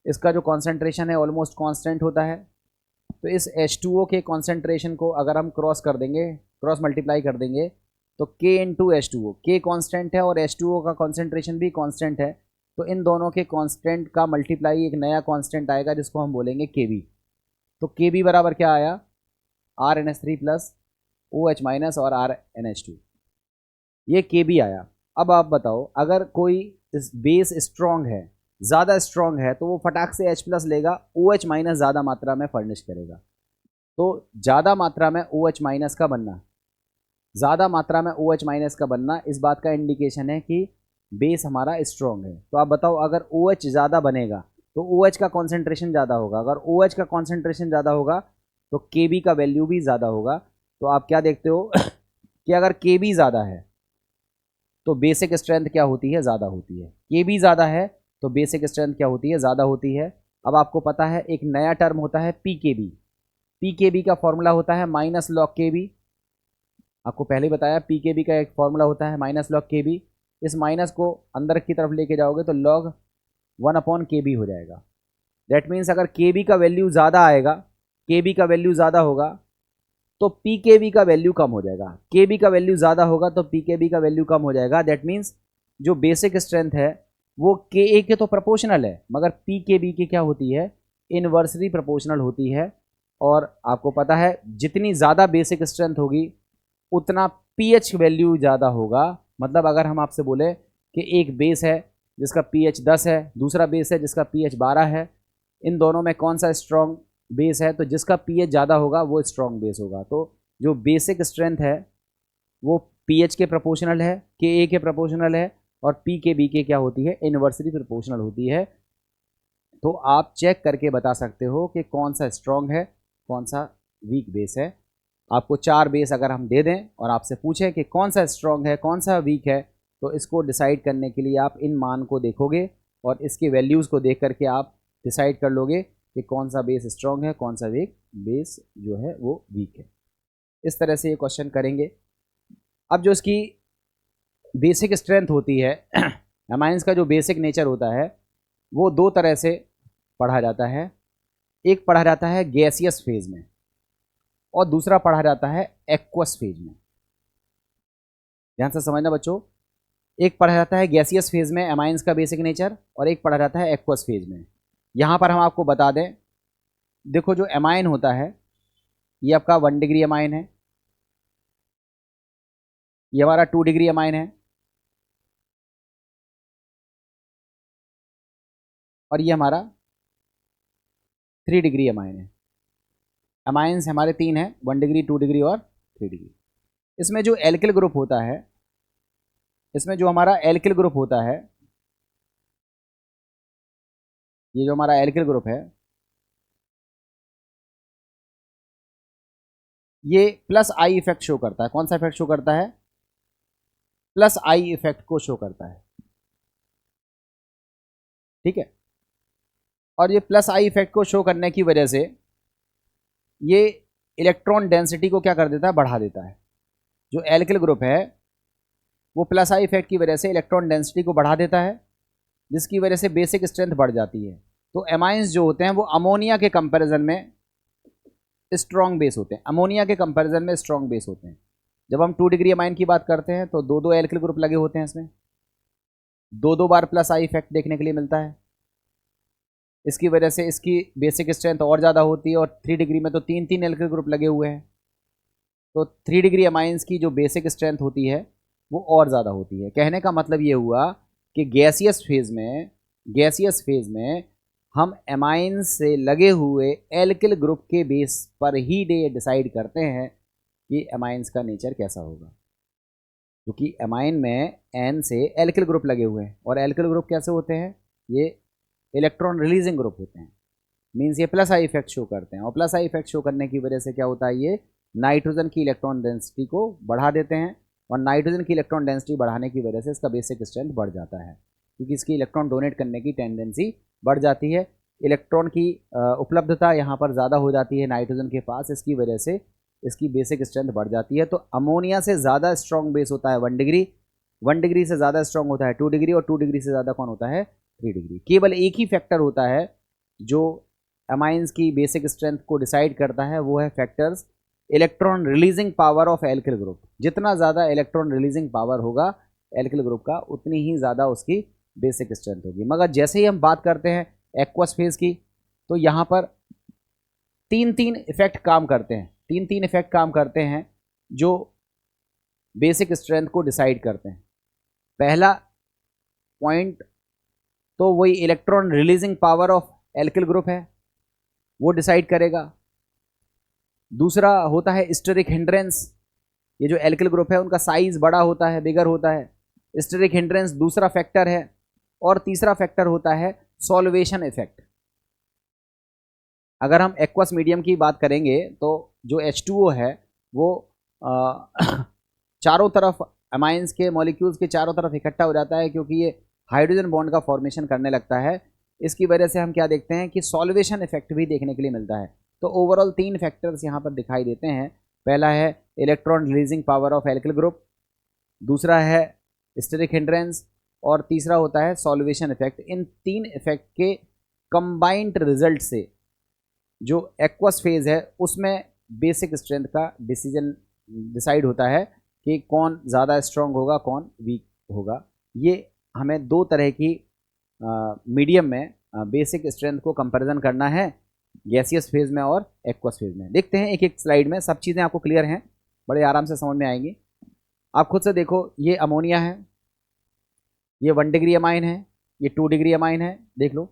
इसका जो कॉन्सेंट्रेशन है ऑलमोस्ट कांस्टेंट होता है। तो इस H2O के कॉन्सेंट्रेशन को अगर हम क्रॉस मल्टीप्लाई कर देंगे तो K into H2O, K constant है और H2O का कॉन्सेंट्रेशन भी कांस्टेंट है। तो इन दोनों के कांस्टेंट का मल्टीप्लाई एक नया कांस्टेंट आएगा जिसको हम बोलेंगे KB। तो KB बराबर क्या आया, RNH3 प्लस OH माइनस और RNH2, ये KB आया। अब आप बताओ, अगर कोई इस बेस स्ट्रॉन्ग है, ज़्यादा स्ट्रॉन्ग है, तो वो फटाक से H प्लस लेगा, OH माइनस ज़्यादा मात्रा में फर्निश करेगा। तो ज़्यादा मात्रा में OH माइनस का बनना, इस बात का इंडिकेशन है कि बेस हमारा स्ट्रॉन्ग है। तो आप बताओ, अगर OH ज़्यादा बनेगा तो OH का कॉन्सेंट्रेशन ज़्यादा होगा। अगर OH का कॉन्सेंट्रेशन ज़्यादा होगा तो Kb का वैल्यू भी ज़्यादा होगा। तो आप क्या देखते हो कि अगर Kb ज़्यादा है तो बेसिक स्ट्रेंथ क्या होती है, ज़्यादा होती है। Kb ज़्यादा है तो बेसिक स्ट्रेंथ क्या होती है, ज़्यादा होती है। अब आपको पता है एक नया टर्म होता है Pkb। Pkb का फॉर्मूला होता है माइनस लॉग Kb। आपको पहले ही बताया Pkb का एक फॉर्मूला होता है माइनस लॉग Kb। इस माइनस को अंदर की तरफ लेके जाओगे तो लॉग 1/Kb हो जाएगा। दैट मीन्स अगर Kb का वैल्यू ज़्यादा आएगा, Kb का वैल्यू ज़्यादा होगा तो Pkb का वैल्यू कम हो जाएगा। Kb का वैल्यू ज़्यादा होगा तो Pkb का वैल्यू कम हो जाएगा। दैट मीन्स जो बेसिक स्ट्रेंथ है वो Ka के तो प्रोपोर्शनल है, मगर Pkb की क्या होती है, इन्वर्सली प्रोपोर्शनल होती है। और आपको पता है जितनी ज़्यादा बेसिक स्ट्रेंथ होगी उतना pH वैल्यू ज़्यादा होगा। मतलब अगर हम आपसे बोले कि एक बेस है जिसका pH 10 है, दूसरा बेस है जिसका pH 12 है, इन दोनों में कौन सा स्ट्रॉन्ग बेस है, तो जिसका pH ज़्यादा होगा वो स्ट्रॉन्ग बेस होगा। तो जो बेसिक स्ट्रेंथ है वो pH के प्रोपोर्शनल है, Ka के प्रोपोर्शनल है, और Pkb के क्या होती है, इन्वर्सली प्रोपोर्शनल होती है। तो आप चेक करके बता सकते हो कि कौन सा स्ट्रॉन्ग है, कौन सा वीक बेस है। आपको 4 बेस अगर हम दे दें और आपसे पूछें कि कौन सा स्ट्रॉन्ग है कौन सा वीक है, तो इसको डिसाइड करने के लिए आप इन मान को देखोगे और इसके वैल्यूज़ को देख करके आप डिसाइड कर लोगे कि कौन सा बेस स्ट्रॉन्ग है, कौन सा वीक बेस जो है वो वीक है। इस तरह से ये क्वेश्चन करेंगे। अब जो इसकी बेसिक स्ट्रेंथ होती है एमाइंस का जो बेसिक नेचर होता है वो 2 तरह से पढ़ा जाता है। एक पढ़ा जाता है गैसियस फेज में और दूसरा पढ़ा जाता है एक्वस फेज में। ध्यान से समझना बच्चों, एक पढ़ा जाता है गैसियस फेज में एमाइंस का बेसिक नेचर और एक पढ़ा जाता है एक्वस फेज में। यहाँ पर हम आपको बता दें, देखो जो एमाइन होता है ये आपका 1 डिग्री एमाइन है, ये हमारा 2 डिग्री एमाइन है, और ये हमारा 3 डिग्री एमाइन है। एमाइंस हमारे 3 हैं, 1 डिग्री, 2 डिग्री और 3 डिग्री। इसमें जो एल्किल ग्रुप होता है, इसमें जो हमारा एल्किल ग्रुप होता है, ये जो हमारा एल्किल ग्रुप है ये प्लस आई इफेक्ट शो करता है। कौन सा इफेक्ट शो करता है, प्लस आई इफेक्ट को शो करता है। ठीक है, और ये प्लस आई इफेक्ट को शो करने की वजह से ये इलेक्ट्रॉन डेंसिटी को क्या कर देता है, बढ़ा देता है। जो एल्किल ग्रुप है वो प्लस आई इफेक्ट की वजह से इलेक्ट्रॉन डेंसिटी को बढ़ा देता है, जिसकी वजह से बेसिक स्ट्रेंथ बढ़ जाती है। तो एमाइंस जो होते हैं वो अमोनिया के कंपैरिजन में स्ट्रॉन्ग बेस होते हैं, अमोनिया के कंपैरिजन में स्ट्रॉन्ग बेस होते हैं। जब हम 2 डिग्री एमाइन की बात करते हैं तो 2 एल्किल ग्रुप लगे होते हैं, इसमें 2 बार प्लस आई इफेक्ट देखने के लिए मिलता है। इसकी वजह से इसकी बेसिक स्ट्रेंथ और ज़्यादा होती है, और 3 डिग्री में तो 3 एल्किल ग्रुप लगे हुए हैं। तो 3 डिग्री एमाइंस की जो बेसिक स्ट्रेंथ होती है वो और ज़्यादा होती है। कहने का मतलब ये हुआ कि गैसियस फेज में हम एमाइन से लगे हुए एल्किल ग्रुप के बेस पर ही डिसाइड करते हैं कि एमाइंस का नेचर कैसा होगा, क्योंकि एमाइन में एन से एल्किल ग्रुप लगे हुए हैं। और एल्किल ग्रुप कैसे होते हैं, ये इलेक्ट्रॉन रिलीजिंग ग्रुप होते हैं। मीन्स ये प्लस आई इफेक्ट शो करते हैं, और प्लस आई इफेक्ट शो करने की वजह से क्या होता है, ये नाइट्रोजन की इलेक्ट्रॉन डेंसिटी को बढ़ा देते हैं, और नाइट्रोजन की इलेक्ट्रॉन डेंसिटी बढ़ाने की वजह से इसका बेसिक स्ट्रेंथ बढ़ जाता है, क्योंकि इसकी इलेक्ट्रॉन डोनेट करने की टेंडेंसी बढ़ जाती है। इलेक्ट्रॉन की उपलब्धता यहाँ पर ज़्यादा हो जाती है नाइट्रोजन के पास, इसकी वजह से इसकी बेसिक स्ट्रेंथ बढ़ जाती है। तो अमोनिया से ज़्यादा स्ट्रॉन्ग बेस होता है 1 डिग्री, 1 डिग्री से ज़्यादा स्ट्रॉन्ग होता है 2 डिग्री, और 2 डिग्री से ज़्यादा कौन होता है, 3 डिग्री। केवल एक ही फैक्टर होता है जो एमाइंस की बेसिक स्ट्रेंथ को डिसाइड करता है, वो है factors electron releasing power of alkyl group. जितना ज़्यादा इलेक्ट्रॉन रिलीजिंग पावर होगा एल्किल ग्रुप का, उतनी ही ज़्यादा उसकी बेसिक स्ट्रेंथ होगी। मगर जैसे ही हम बात करते हैं एक्वस फेज की, तो यहाँ पर 3 इफेक्ट काम करते हैं, 3 इफेक्ट काम करते हैं जो बेसिक स्ट्रेंथ को डिसाइड करते हैं। पहला पॉइंट तो वही electron releasing power of alkyl group है, वो डिसाइड करेगा। दूसरा होता है स्टेरिक हिंड्रेंस। ये जो एल्किल ग्रुप है उनका साइज बड़ा होता है, बिगर होता है, स्टेरिक हिंड्रेंस दूसरा फैक्टर है। और तीसरा फैक्टर होता है सॉल्वेशन इफेक्ट। अगर हम एक्वस मीडियम की बात करेंगे तो जो H2O है वो चारों तरफ अमाइंस के मॉलिक्यूल्स के चारों तरफ इकट्ठा हो जाता है, क्योंकि ये हाइड्रोजन बॉन्ड का फॉर्मेशन करने लगता है। इसकी वजह से हम क्या देखते हैं कि सॉल्वेशन इफेक्ट भी देखने के लिए मिलता है। तो ओवरऑल 3 फैक्टर्स यहाँ पर दिखाई देते हैं। पहला है electron releasing power of alkyl group, दूसरा है स्टेरिक हिंड्रेंस, और तीसरा होता है सॉल्वेशन इफेक्ट। इन 3 इफेक्ट के कंबाइंड रिजल्ट से जो एक्वस फेज है उसमें बेसिक स्ट्रेंथ का डिसाइड होता है कि कौन ज़्यादा स्ट्रांग होगा, कौन वीक होगा। ये हमें 2 तरह की मीडियम में बेसिक स्ट्रेंथ को कंपैरिजन करना है, गैसियस फेज में और एक्वस फेज में। देखते हैं एक एक स्लाइड में, सब चीज़ें आपको क्लियर हैं, बड़े आराम से समझ में आएंगी। आप खुद से देखो, ये अमोनिया है, ये 1 डिग्री अमाइन है, ये 2 डिग्री अमाइन है, देख लो।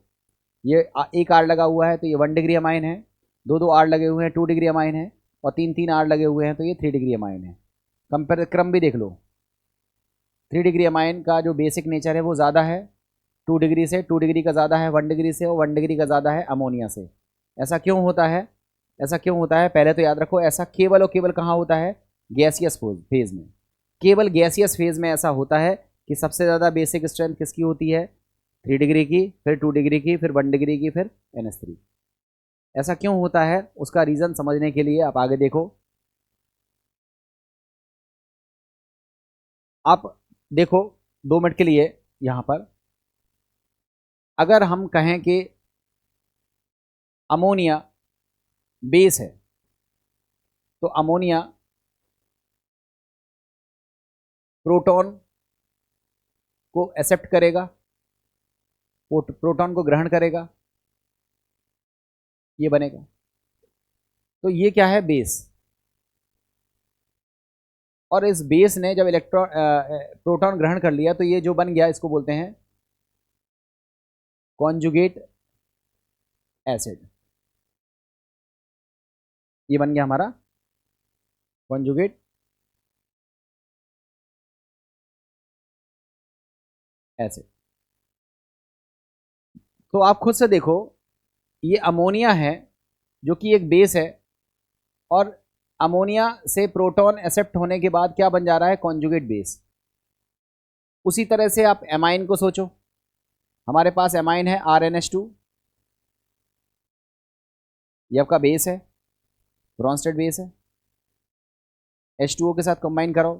ये एक आर लगा हुआ है तो ये 1 डिग्री अमाइन है, 2 आर लगे हुए हैं 2 डिग्री अमाइन है, और 3 आर लगे हुए हैं तो ये 3 डिग्री अमाइन है। कंपेयर क्रम भी देख लो, 3 डिग्री अमाइन का जो बेसिक नेचर है वो ज़्यादा है 2 डिग्री से, 2 डिग्री का ज़्यादा है 1 डिग्री से, और 1 डिग्री का ज़्यादा है अमोनिया से। ऐसा क्यों होता है? ऐसा क्यों होता है पहले तो याद रखो, ऐसा केवल और केवल कहाँ होता है? गैसियस फेज में। केवल गैसियस फेज में ऐसा होता है कि सबसे ज़्यादा बेसिक स्ट्रेंथ किसकी होती है? 3 डिग्री की, फिर 2 डिग्री की, फिर 1 डिग्री की, फिर NH3। ऐसा क्यों होता है उसका रीज़न समझने के लिए आप आगे देखो। आप देखो 2 मिनट के लिए यहाँ पर, अगर हम कहें कि अमोनिया बेस है तो अमोनिया प्रोटॉन को एक्सेप्ट करेगा, प्रोटॉन को ग्रहण करेगा, ये बनेगा। तो ये क्या है? बेस। और इस बेस ने जब प्रोटॉन ग्रहण कर लिया तो ये जो बन गया इसको बोलते हैं कॉन्जुगेट एसिड। ये बन गया हमारा कॉन्जुगेट एसिड। तो आप खुद से देखो, ये अमोनिया है जो कि एक बेस है, और अमोनिया से प्रोटॉन एक्सेप्ट होने के बाद क्या बन जा रहा है? Conjugate base. उसी तरह से आप एमाइन को सोचो, हमारे पास एमाइन है RNH2, ये आपका बेस है, ब्रॉन्स्टेड बेस है। H2O के साथ कंबाइन करो,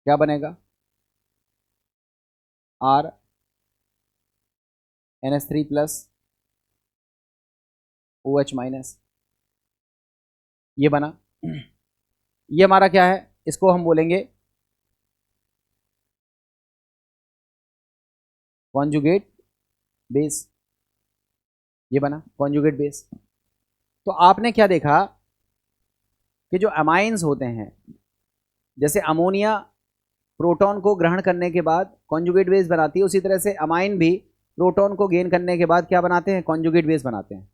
क्या बनेगा? RNH3 प्लस OH माइनस, ये बना। ये हमारा क्या है? इसको हम बोलेंगे कॉन्जुगेट बेस। ये बना कॉन्जुगेट बेस। तो आपने क्या देखा कि जो अमाइंस होते हैं, जैसे अमोनिया प्रोटॉन को ग्रहण करने के बाद कॉन्जुगेट बेस बनाती है, उसी तरह से अमाइन भी प्रोटॉन को गेन करने के बाद क्या बनाते हैं? कॉन्जुगेट बेस बनाते हैं।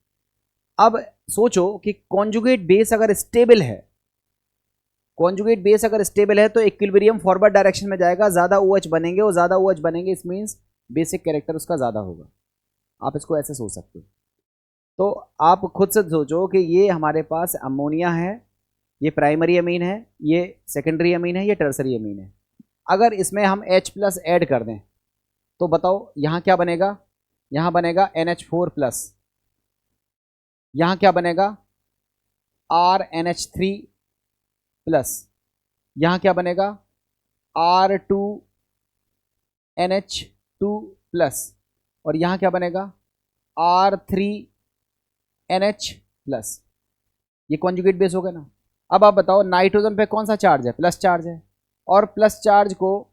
अब सोचो कि कॉन्जुगेट बेस अगर स्टेबल है, कॉन्जुगेट बेस अगर स्टेबल है तो इक्विलिब्रियम फॉरवर्ड डायरेक्शन में जाएगा, ज़्यादा OH बनेंगे, और ज़्यादा OH बनेंगे इस मीन्स बेसिक कैरेक्टर उसका ज़्यादा होगा। आप इसको ऐसे सोच सकते हो। तो आप खुद से सोचो कि ये हमारे पास अमोनिया है, ये प्राइमरी अमीन है, ये सेकेंडरी अमीन है, ये टर्सरी अमीन है। अगर इसमें हम H+ ऐड कर दें तो बताओ यहाँ क्या बनेगा? यहाँ बनेगा NH4+। यहाँ क्या बनेगा? RNH3+। यहाँ क्या बनेगा? R2NH2+। और यहाँ क्या बनेगा? R3NH+। ये कॉन्जुगेट बेस हो गया ना। अब आप बताओ नाइट्रोजन पे कौन सा चार्ज है? प्लस चार्ज है, और प्लस चार्ज को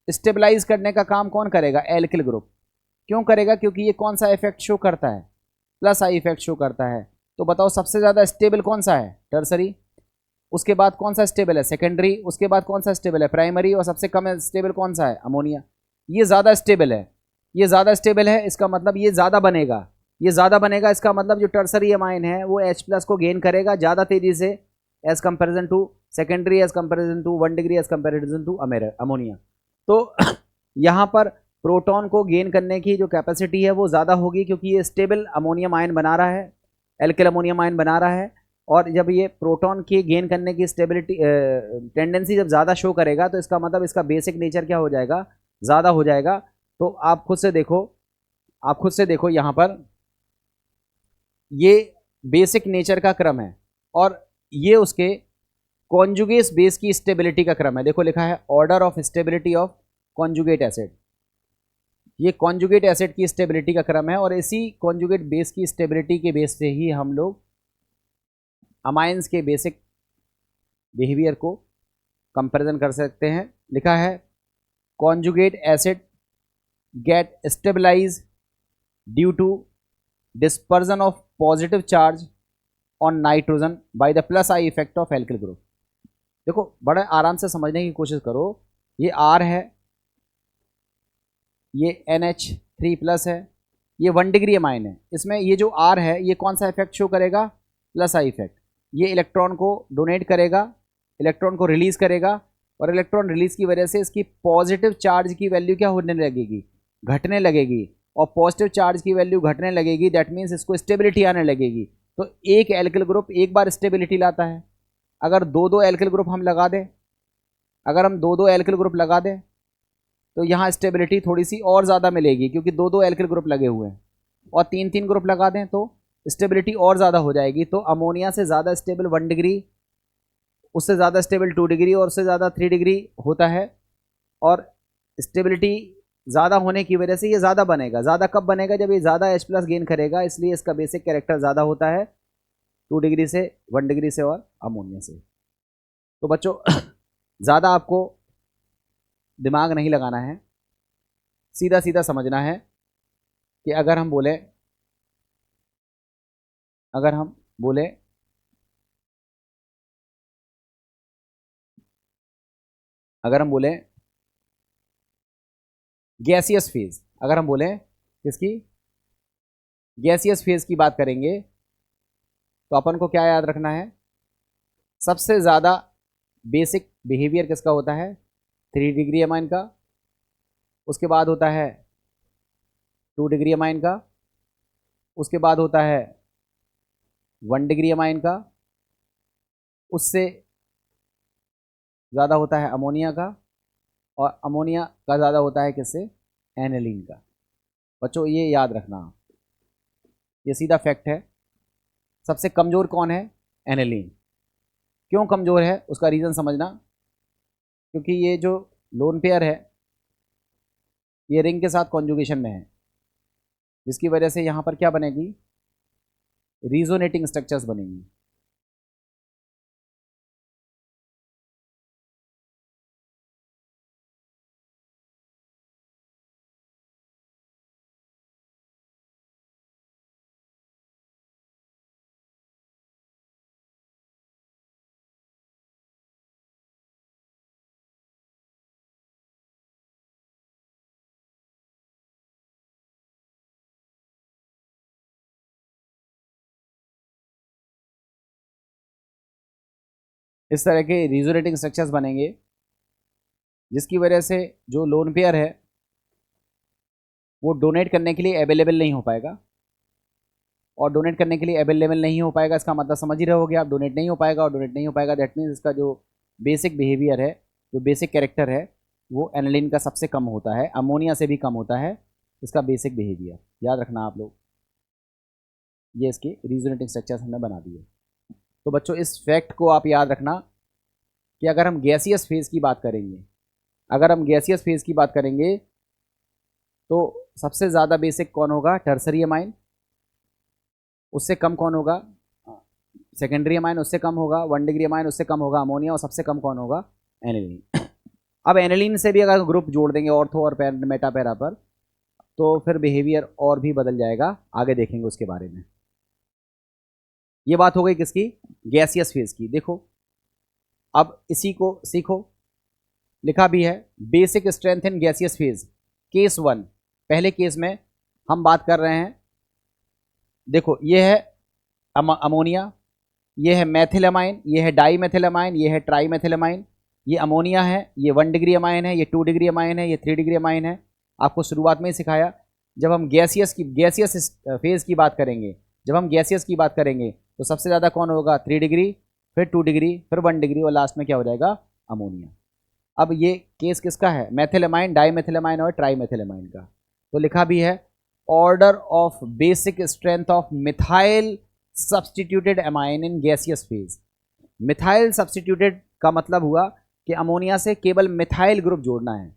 स्टेबलाइज करने का काम कौन करेगा? Alkyl group. क्यों करेगा? क्योंकि ये कौन सा इफेक्ट शो करता है? प्लस आई इफेक्ट शो करता है। तो बताओ सबसे ज़्यादा स्टेबल कौन सा है? टर्सरी। उसके बाद कौन सा स्टेबल है? सेकेंडरी। उसके बाद कौन सा स्टेबल है? प्राइमरी। और सबसे कम स्टेबल कौन सा है? अमोनिया। ये ज़्यादा स्टेबल है, ये ज़्यादा स्टेबल है, इसका मतलब ये ज़्यादा बनेगा, ये ज़्यादा बनेगा। इसका मतलब जो टर्सरी अमाइन है वो H+ को गेन करेगा ज़्यादा तेज़ी से as comparison to secondary, as comparison to 1 degree, as comparison to ammonia. तो यहाँ पर प्रोटॉन को गेन करने की जो कैपेसिटी है वो ज़्यादा होगी, क्योंकि ये स्टेबल अमोनियम आयन बना रहा है, एल्किल अमोनियम आयन बना रहा है। और जब ये प्रोटॉन की गेन करने की स्टेबिलिटी टेंडेंसी जब ज़्यादा शो करेगा, तो इसका मतलब इसका बेसिक नेचर क्या हो जाएगा, ज़्यादा हो जाएगा। तो आप खुद से देखो यहाँ पर ये बेसिक नेचर का क्रम है और ये उसके कॉन्जुगेट बेस की स्टेबिलिटी का क्रम है। देखो लिखा है order of stability of conjugate acid, ये कॉन्जुगेट एसिड की स्टेबिलिटी का क्रम है। और इसी कॉन्जुगेट बेस की स्टेबिलिटी के बेस से ही हम लोग अमाइंस के बेसिक बिहेवियर को कंपैरिजन कर सकते हैं। लिखा है conjugate acid get stabilize due to dispersion of positive charge on nitrogen by the plus I effect of alkyl group. देखो बड़ा आराम से समझने की कोशिश करो, ये R है, ये NH3+ है, ये 1 डिग्री अमाइन है। इसमें ये जो R है ये कौन सा इफेक्ट शो करेगा, प्लस आई इफेक्ट। ये इलेक्ट्रॉन को डोनेट करेगा, इलेक्ट्रॉन को रिलीज करेगा, और इलेक्ट्रॉन रिलीज की वजह से इसकी पॉजिटिव चार्ज की वैल्यू क्या होने लगेगी, घटने लगेगी। और पॉजिटिव चार्ज की वैल्यू घटने लगेगी, दैट मीन्स इसको स्टेबिलिटी आने लगेगी। तो एक एल्किल ग्रुप एक बार स्टेबिलिटी लाता है। अगर दो दो एल्किल ग्रुप हम लगा दें, अगर हम दो दो एल्किल ग्रुप लगा दें तो यहाँ स्टेबिलिटी थोड़ी सी और ज़्यादा मिलेगी, क्योंकि दो दो एल्किल ग्रुप लगे हुए हैं। और तीन तीन ग्रुप लगा दें तो स्टेबिलिटी और ज़्यादा हो जाएगी। तो अमोनिया से ज़्यादा स्टेबल 1 डिग्री, उससे ज़्यादा स्टेबल 2 डिग्री और उससे ज़्यादा 3 डिग्री होता है। और स्टेबिलिटी ज़्यादा होने की वजह से ये ज़्यादा बनेगा। ज़्यादा कब बनेगा, जब ये ज़्यादा H+ गेन करेगा, इसलिए इसका बेसिक कैरेक्टर ज़्यादा होता है 2 डिग्री से, 1 डिग्री से और अमोनिया से। तो बच्चों ज़्यादा आपको दिमाग नहीं लगाना है, सीधा सीधा समझना है कि अगर हम बोले गैसियस फेज, अगर हम बोले किसकी, गैसियस फेज की बात करेंगे, तो अपन को क्या याद रखना है, सबसे ज़्यादा बेसिक बिहेवियर किसका होता है, 3 डिग्री अमाइन का। उसके बाद होता है 2 डिग्री अमाइन का। उसके बाद होता है 1 डिग्री अमाइन का। उससे ज़्यादा होता है अमोनिया का, और अमोनिया का ज़्यादा होता है किससे, एनिलीन का। बच्चों ये याद रखना, ये सीधा फैक्ट है। सबसे कमज़ोर कौन है, एनिलीन। क्यों कमज़ोर है उसका रीज़न समझना, क्योंकि ये जो लोन पेयर है ये रिंग के साथ कॉन्जुगेशन में है, जिसकी वजह से यहाँ पर क्या बनेगी, रीजोनेटिंग स्ट्रक्चर्स बनेंगी। इस तरह के रीजोनेटिंग स्ट्रक्चर्स बनेंगे, जिसकी वजह से जो लोन पेयर है वो डोनेट करने के लिए अवेलेबल नहीं हो पाएगा। और डोनेट करने के लिए अवेलेबल नहीं हो पाएगा, इसका मतलब समझ ही रहे होगे आप, डोनेट नहीं हो पाएगा। और डोनेट नहीं हो पाएगा दैट मीन्स इसका जो बेसिक बिहेवियर है, जो बेसिक कैरेक्टर है, वो एनिलीन का सबसे कम होता है, अमोनिया से भी कम होता है इसका बेसिक बिहेवियर। याद रखना आप लोग, ये इसके रीजोनेटिंग स्ट्रक्चर्स हमने बना दिए। तो बच्चों इस फैक्ट को आप याद रखना कि अगर हम गैसियस फेज़ की बात करेंगे, तो सबसे ज़्यादा बेसिक कौन होगा, टर्सरी अमाइन। उससे कम कौन होगा, सेकेंडरी अमाइन। उससे कम होगा 1 डिग्री अमाइन। उससे कम होगा अमोनिया। और सबसे कम कौन होगा, एनिलीन। अब एनिलीन से भी अगर ग्रुप जोड़ देंगे ऑर्थो और मेटा पैरा पर, तो फिर बिहेवियर और भी बदल जाएगा, आगे देखेंगे उसके बारे में। ये बात हो गई किसकी, गैसियस फेज की। देखो अब इसी को सीखो, लिखा भी है basic strength in gaseous phase case 1। पहले केस में हम बात कर रहे हैं, देखो ये है अमोनिया, ये है मैथिलमाइन, ये है डाईमेथिलमाइन, ये है ट्राईमेथिलमाइन। ये अमोनिया है, ये 1 डिग्री अमाइन है, ये 2 डिग्री अमाइन है, ये 3 डिग्री अमाइन है। आपको शुरुआत में ही सिखाया। जब हम गैसियस फेज की बात करेंगे, जब हम गैसियस की बात करेंगे तो सबसे ज़्यादा कौन होगा, 3 डिग्री, फिर 2 डिग्री, फिर 1 डिग्री और लास्ट में क्या हो जाएगा, अमोनिया। अब ये केस किसका है, मेथिलमाइन, डाईमेथिलमाइन और ट्राईमेथिलमाइन का। तो लिखा भी है order of basic strength of methyl substituted amine in gaseous phase. Methyl substituted का मतलब हुआ कि अमोनिया से केवल मिथाइल ग्रुप जोड़ना है।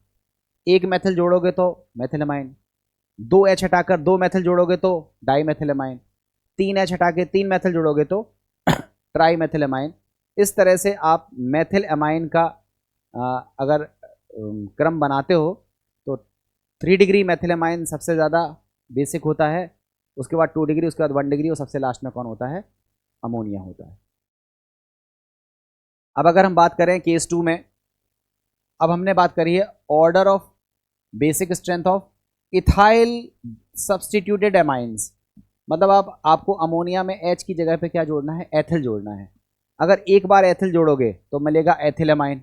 एक मेथिल जोड़ोगे तो मेथिलमाइन, 2 एच हटाकर 2 मेथिल जोड़ोगे तो डाईमेथिलमाइन, 3 एच हटा के 3 मेथिल जोड़ोगे तो ट्राईमेथिलमाइन। इस तरह से आप मेथिल अमाइन का अगर क्रम बनाते हो तो 3 डिग्री मेथिलमाइन सबसे ज़्यादा बेसिक होता है, उसके बाद 2 डिग्री, उसके बाद 1 डिग्री और सबसे लास्ट में कौन होता है, अमोनिया होता है। अब अगर हम बात करें केस 2 में, अब हमने बात करी है order of basic strength of ethyl substituted amines. मतलब आपको अमोनिया में H की जगह पे क्या जोड़ना है, एथिल जोड़ना है। अगर एक बार एथिल जोड़ोगे तो मिलेगा एथिलमाइन,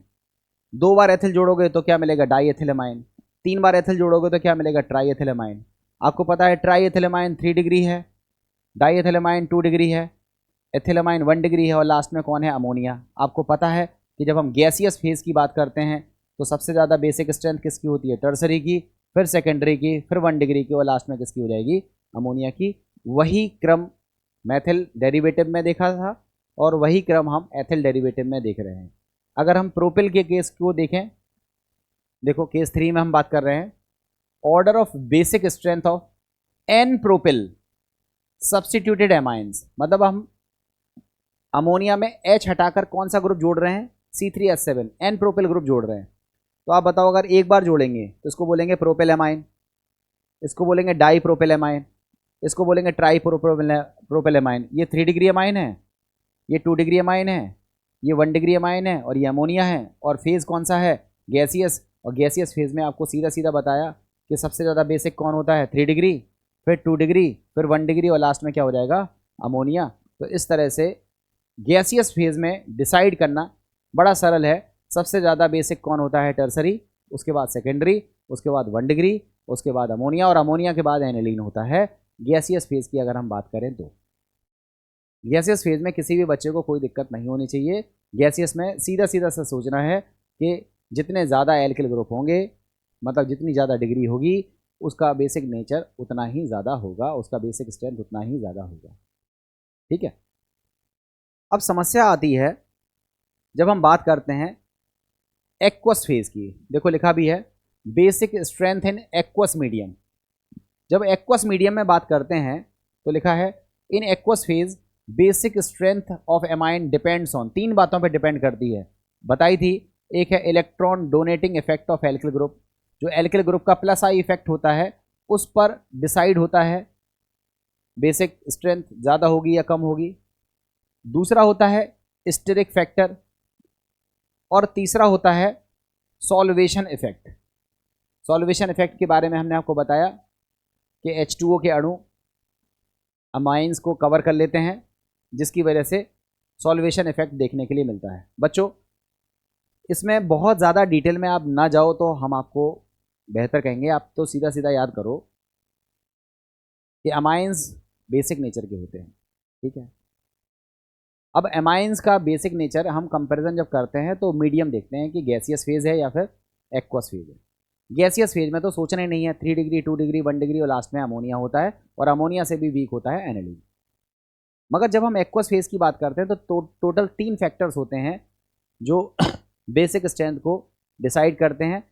2 बार एथिल जोड़ोगे तो क्या मिलेगा, डाईएथिलमाइन, 3 बार एथिल जोड़ोगे तो क्या मिलेगा, ट्राईएथिलमाइन। आपको पता है ट्राईएथिलमाइन 3 डिग्री है, डाईएथिलमाइन 2 डिग्री है, एथिलमाइन 1 डिग्री है और लास्ट में कौन है, अमोनिया। आपको पता है कि जब हम गैसियस फेज की बात करते हैं तो सबसे ज़्यादा बेसिक स्ट्रेंथ किसकी होती है, टर्सरी की, फिर सेकेंडरी की, फिर 1 डिग्री की और लास्ट में किसकी हो जाएगी, अमोनिया की। वही क्रम मैथिल डेरिवेटिव में देखा था और वही क्रम हम एथिल डेरिवेटिव में देख रहे हैं। अगर हम प्रोपिल के केस को देखें, देखो केस 3 में हम बात कर रहे हैं order of basic strength of n propyl substituted amines. मतलब हम अमोनिया में H हटाकर कौन सा ग्रुप जोड़ रहे हैं, C3H7 एन प्रोपिल ग्रुप जोड़ रहे हैं। तो आप बताओ, अगर एक बार जोड़ेंगे तो इसको बोलेंगे प्रोपिल एमाइन, इसको बोलेंगे डाई प्रोपिल एमाइन, इसको बोलेंगे ट्राई प्रोपिल एमाइन। ये 3 डिग्री एमाइन है, ये 2 डिग्री एमाइन है, ये 1 डिग्री एमाइन है और ये अमोनिया है। और फेज कौन सा है, गैसियस। और गैसियस फेज में आपको सीधा सीधा बताया कि सबसे ज़्यादा बेसिक कौन होता है, 3 डिग्री, फिर 2 डिग्री, फिर 1 डिग्री और लास्ट में क्या हो जाएगा, अमोनिया। तो इस तरह से गैसियस फेज में डिसाइड करना बड़ा सरल है। सबसे ज़्यादा बेसिक कौन होता है, टर्सरी, उसके बाद सेकेंडरी, उसके बाद 1 डिग्री, उसके बाद अमोनिया और अमोनिया के बाद एनिलीन होता है गैसियस फेज की अगर हम बात करें तो। गैसियस फेज में किसी भी बच्चे को कोई दिक्कत नहीं होनी चाहिए। गैसियस में सीधा सीधा सा सोचना है कि जितने ज़्यादा एल्किल ग्रुप होंगे, मतलब जितनी ज़्यादा डिग्री होगी, उसका बेसिक नेचर उतना ही ज़्यादा होगा, उसका बेसिक स्ट्रेंथ उतना ही ज़्यादा होगा। ठीक है। अब समस्या आती है जब हम बात करते हैं एक्वस फेज की। देखो लिखा भी है basic strength in aqueous medium. जब एक्वस मीडियम में बात करते हैं तो लिखा है in aqueous phase basic strength of amine depends on, 3 बातों पे डिपेंड करती है, बताई थी। एक है electron donating effect of alkyl group, जो एल्किल ग्रुप का प्लस आई इफेक्ट होता है उस पर डिसाइड होता है बेसिक स्ट्रेंथ ज़्यादा होगी या कम होगी। दूसरा होता है स्टेरिक फैक्टर और तीसरा होता है सॉल्वेशन इफेक्ट। सॉल्वेशन इफेक्ट के बारे में हमने आपको बताया कि H2O के अणु अमाइंस को कवर कर लेते हैं, जिसकी वजह से सॉल्वेशन इफेक्ट देखने के लिए मिलता है। बच्चों इसमें बहुत ज़्यादा डिटेल में आप ना जाओ तो हम आपको बेहतर कहेंगे। आप तो सीधा सीधा याद करो कि अमाइंस बेसिक नेचर के होते हैं। ठीक है। अब एमाइंस का बेसिक नेचर हम कंपैरिजन जब करते हैं तो मीडियम देखते हैं कि गैसियस फेज है या फिर एक्वस फेज है। गैसियस फेज में तो सोचना ही नहीं है, 3 डिग्री, 2 डिग्री, 1 डिग्री और लास्ट में अमोनिया होता है और अमोनिया से भी वीक होता है एनिलीन। मगर जब हम एक्वस फेज की बात करते हैं तो टोटल 3 फैक्टर्स होते हैं जो बेसिक स्ट्रेंथ को डिसाइड करते हैं।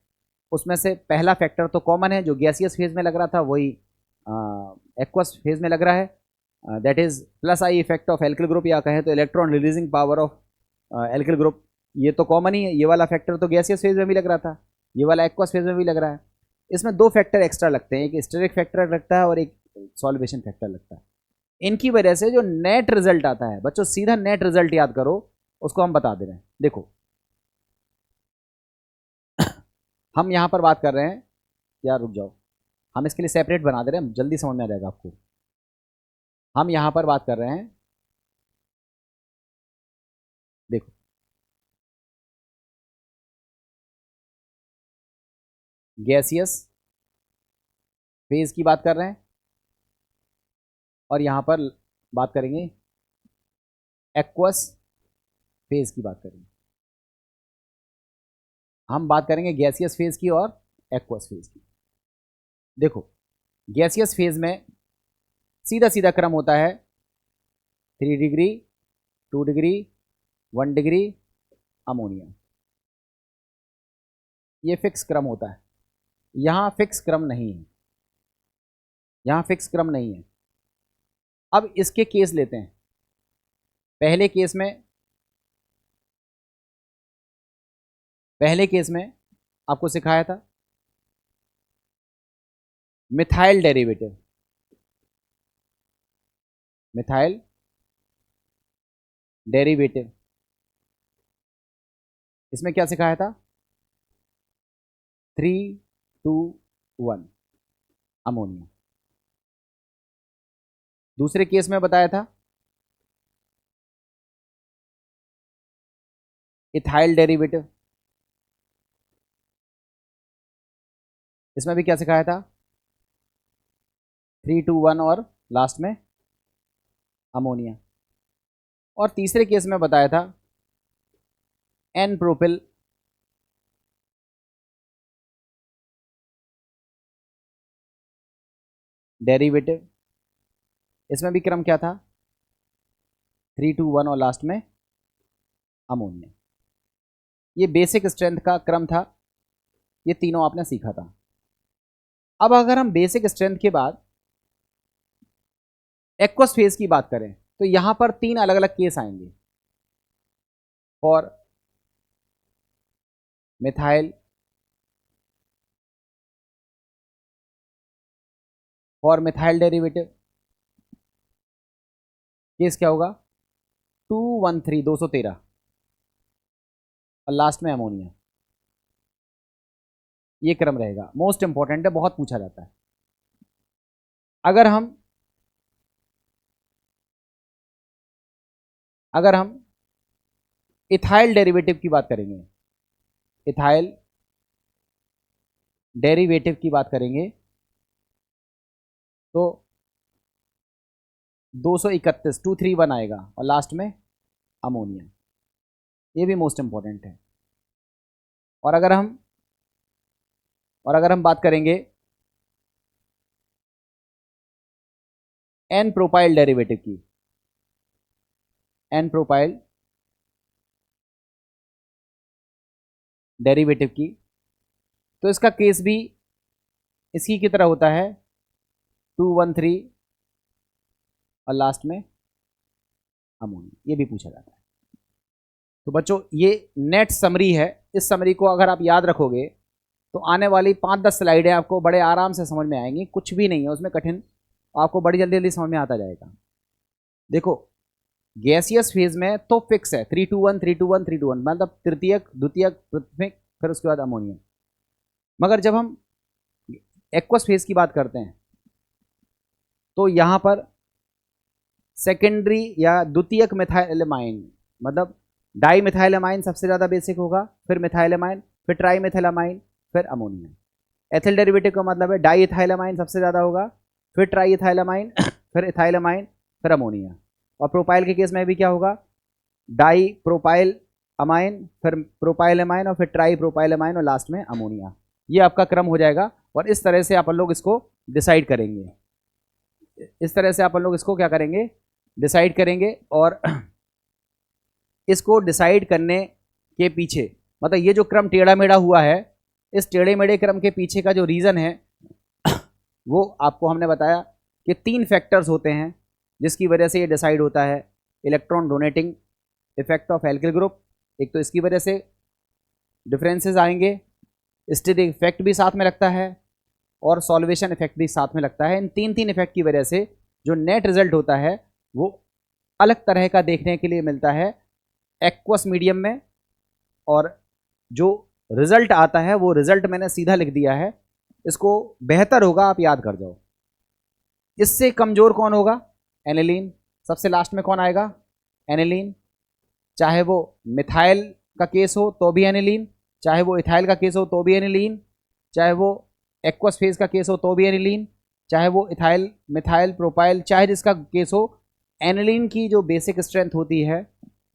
उसमें से पहला फैक्टर तो कॉमन है, जो गैसियस फेज में लग रहा था वही एक्वस फेज में लग रहा है, that is plus I effect of alkyl group, या कहें तो electron releasing power of alkyl group. ये तो कॉमन ही है, ये वाला फैक्टर तो गैसियस फेज में भी लग रहा था, ये वाला एक्वस फेज में भी लग रहा है। इसमें 2 फैक्टर एक्स्ट्रा लगते हैं, एक स्टेरिक फैक्टर लगता है और एक सॉल्वेशन फैक्टर लगता है। इनकी वजह से जो नेट रिजल्ट आता है, बच्चों सीधा नेट रिजल्ट याद करो, उसको हम बता दे रहे हैं। देखो हम यहां पर बात कर रहे हैं, यार रुक जाओ, हम इसके लिए सेपरेट बना दे रहे हैं, जल्दी समझ में आ जाएगा आपको। हम यहां पर बात कर रहे हैं, देखो गैसियस फेज की बात कर रहे हैं, और यहां पर बात करेंगे एक्वस फेज की बात करेंगे। हम बात करेंगे गैसियस फेज की और एक्वस फेज की। देखो, गैसियस फेज में सीधा सीधा क्रम होता है 3 डिग्री, 2 डिग्री, 1 डिग्री, अमोनिया। ये फिक्स क्रम होता है। यहां फिक्स क्रम नहीं है, यहां फिक्स क्रम नहीं है। अब इसके केस लेते हैं। पहले केस में आपको सिखाया था मिथाइल डेरिवेटिव, मिथाइल डेरिवेटिव। इसमें क्या सिखाया था? 3, 2, 1 अमोनिया। दूसरे केस में बताया था इथाइल डेरिवेटिव। इसमें भी क्या सिखाया था? 3, 2, 1 और लास्ट में अमोनिया। और तीसरे केस में बताया था एन प्रोपिल डेरिवेटिव। इसमें भी क्रम क्या था? 3, 2, 1 और लास्ट में अमोनिया। ये बेसिक स्ट्रेंथ का क्रम था, ये तीनों आपने सीखा था। अब अगर हम बेसिक स्ट्रेंथ के बाद एक्वस फेज की बात करें तो यहां पर 3 अलग अलग केस आएंगे for methyl, for methyl derivative. Case क्या होगा? 213, 213 और लास्ट में अमोनिया। ये क्रम रहेगा, मोस्ट इंपॉर्टेंट है, बहुत पूछा जाता है। अगर हम इथाइल डेरिवेटिव की बात करेंगे, इथाइल डेरिवेटिव की बात करेंगे तो 231, 231 आएगा और लास्ट में अमोनिया। ये भी मोस्ट इंपॉर्टेंट है। और अगर हम बात करेंगे एन प्रोपाइल डेरिवेटिव की, एन प्रोपाइल डेरिवेटिव की, तो इसका केस भी इसी की तरह होता है 213 और लास्ट में अमोनिया। ये भी पूछा जाता है। तो बच्चों, ये नेट समरी है। इस समरी को अगर आप याद रखोगे तो आने वाली 5-10 स्लाइडें आपको बड़े आराम से समझ में आएंगी। कुछ भी नहीं है उसमें कठिन, आपको बड़ी जल्दी जल्दी समझ में आता जाएगा। देखो, गैसियस फेज में तो फिक्स है 3, 2, 1, 3, 2, 1, 3, 2, 1, मतलब तृतीयक, द्वितीयक, प्राथमिक, फिर उसके बाद अमोनिया। मगर जब हम एक्वस फेज की बात करते हैं तो यहां पर सेकेंडरी या द्वितीयक मिथाइलमाइन, मतलब डाई मिथाइलमाइन सबसे ज़्यादा बेसिक होगा, फिर मिथाइलमाइन, फिर ट्राई मिथाइलमाइन, फिर अमोनिया। एथिल डेरिवेटिव का मतलब है डाई इथाइलमाइन सबसे ज़्यादा होगा, फिर ट्राई इथाइलमाइन, फिर इथाइलमाइन, फिर अमोनिया। और प्रोपाइल के केस में भी क्या होगा? डाई प्रोपाइल अमाइन, फिर प्रोपाइल अमाइन, और फिर ट्राई प्रोपाइल अमाइन, और लास्ट में अमोनिया। ये आपका क्रम हो जाएगा। और इस तरह से आप लोग इसको डिसाइड करेंगे, इस तरह से आप लोग इसको क्या करेंगे? डिसाइड करेंगे। और इसको डिसाइड करने के पीछे, मतलब ये जो क्रम टेढ़ा मेढ़ा हुआ है, इस टेढ़े मेढ़े क्रम के पीछे का जो रीज़न है वो आपको हमने बताया कि 3 फैक्टर्स होते हैं जिसकी वजह से ये डिसाइड होता है। Electron donating effect of alkyl group, एक तो इसकी वजह से डिफरेंसेस आएंगे, स्टिरिक इफेक्ट भी साथ में लगता है, और सॉल्वेशन इफेक्ट भी साथ में लगता है। इन 3 इफेक्ट की वजह से जो नेट रिजल्ट होता है वो अलग तरह का देखने के लिए मिलता है एक्वस मीडियम में। और जो रिजल्ट आता है वो रिजल्ट मैंने सीधा लिख दिया है, इसको बेहतर होगा आप याद कर जाओ। इससे कमजोर कौन होगा? एनिलीन। सबसे लास्ट में कौन आएगा? एनिलीन। चाहे वो मिथाइल का केस हो तो भी एनिलीन, चाहे वो इथाइल का केस हो तो भी एनिलीन, चाहे वो एक्वस फेज का केस हो तो भी एनिलीन, चाहे वो इथाइल, मिथाइल, प्रोपाइल, चाहे जिसका केस हो, एनिलीन की जो बेसिक स्ट्रेंथ होती है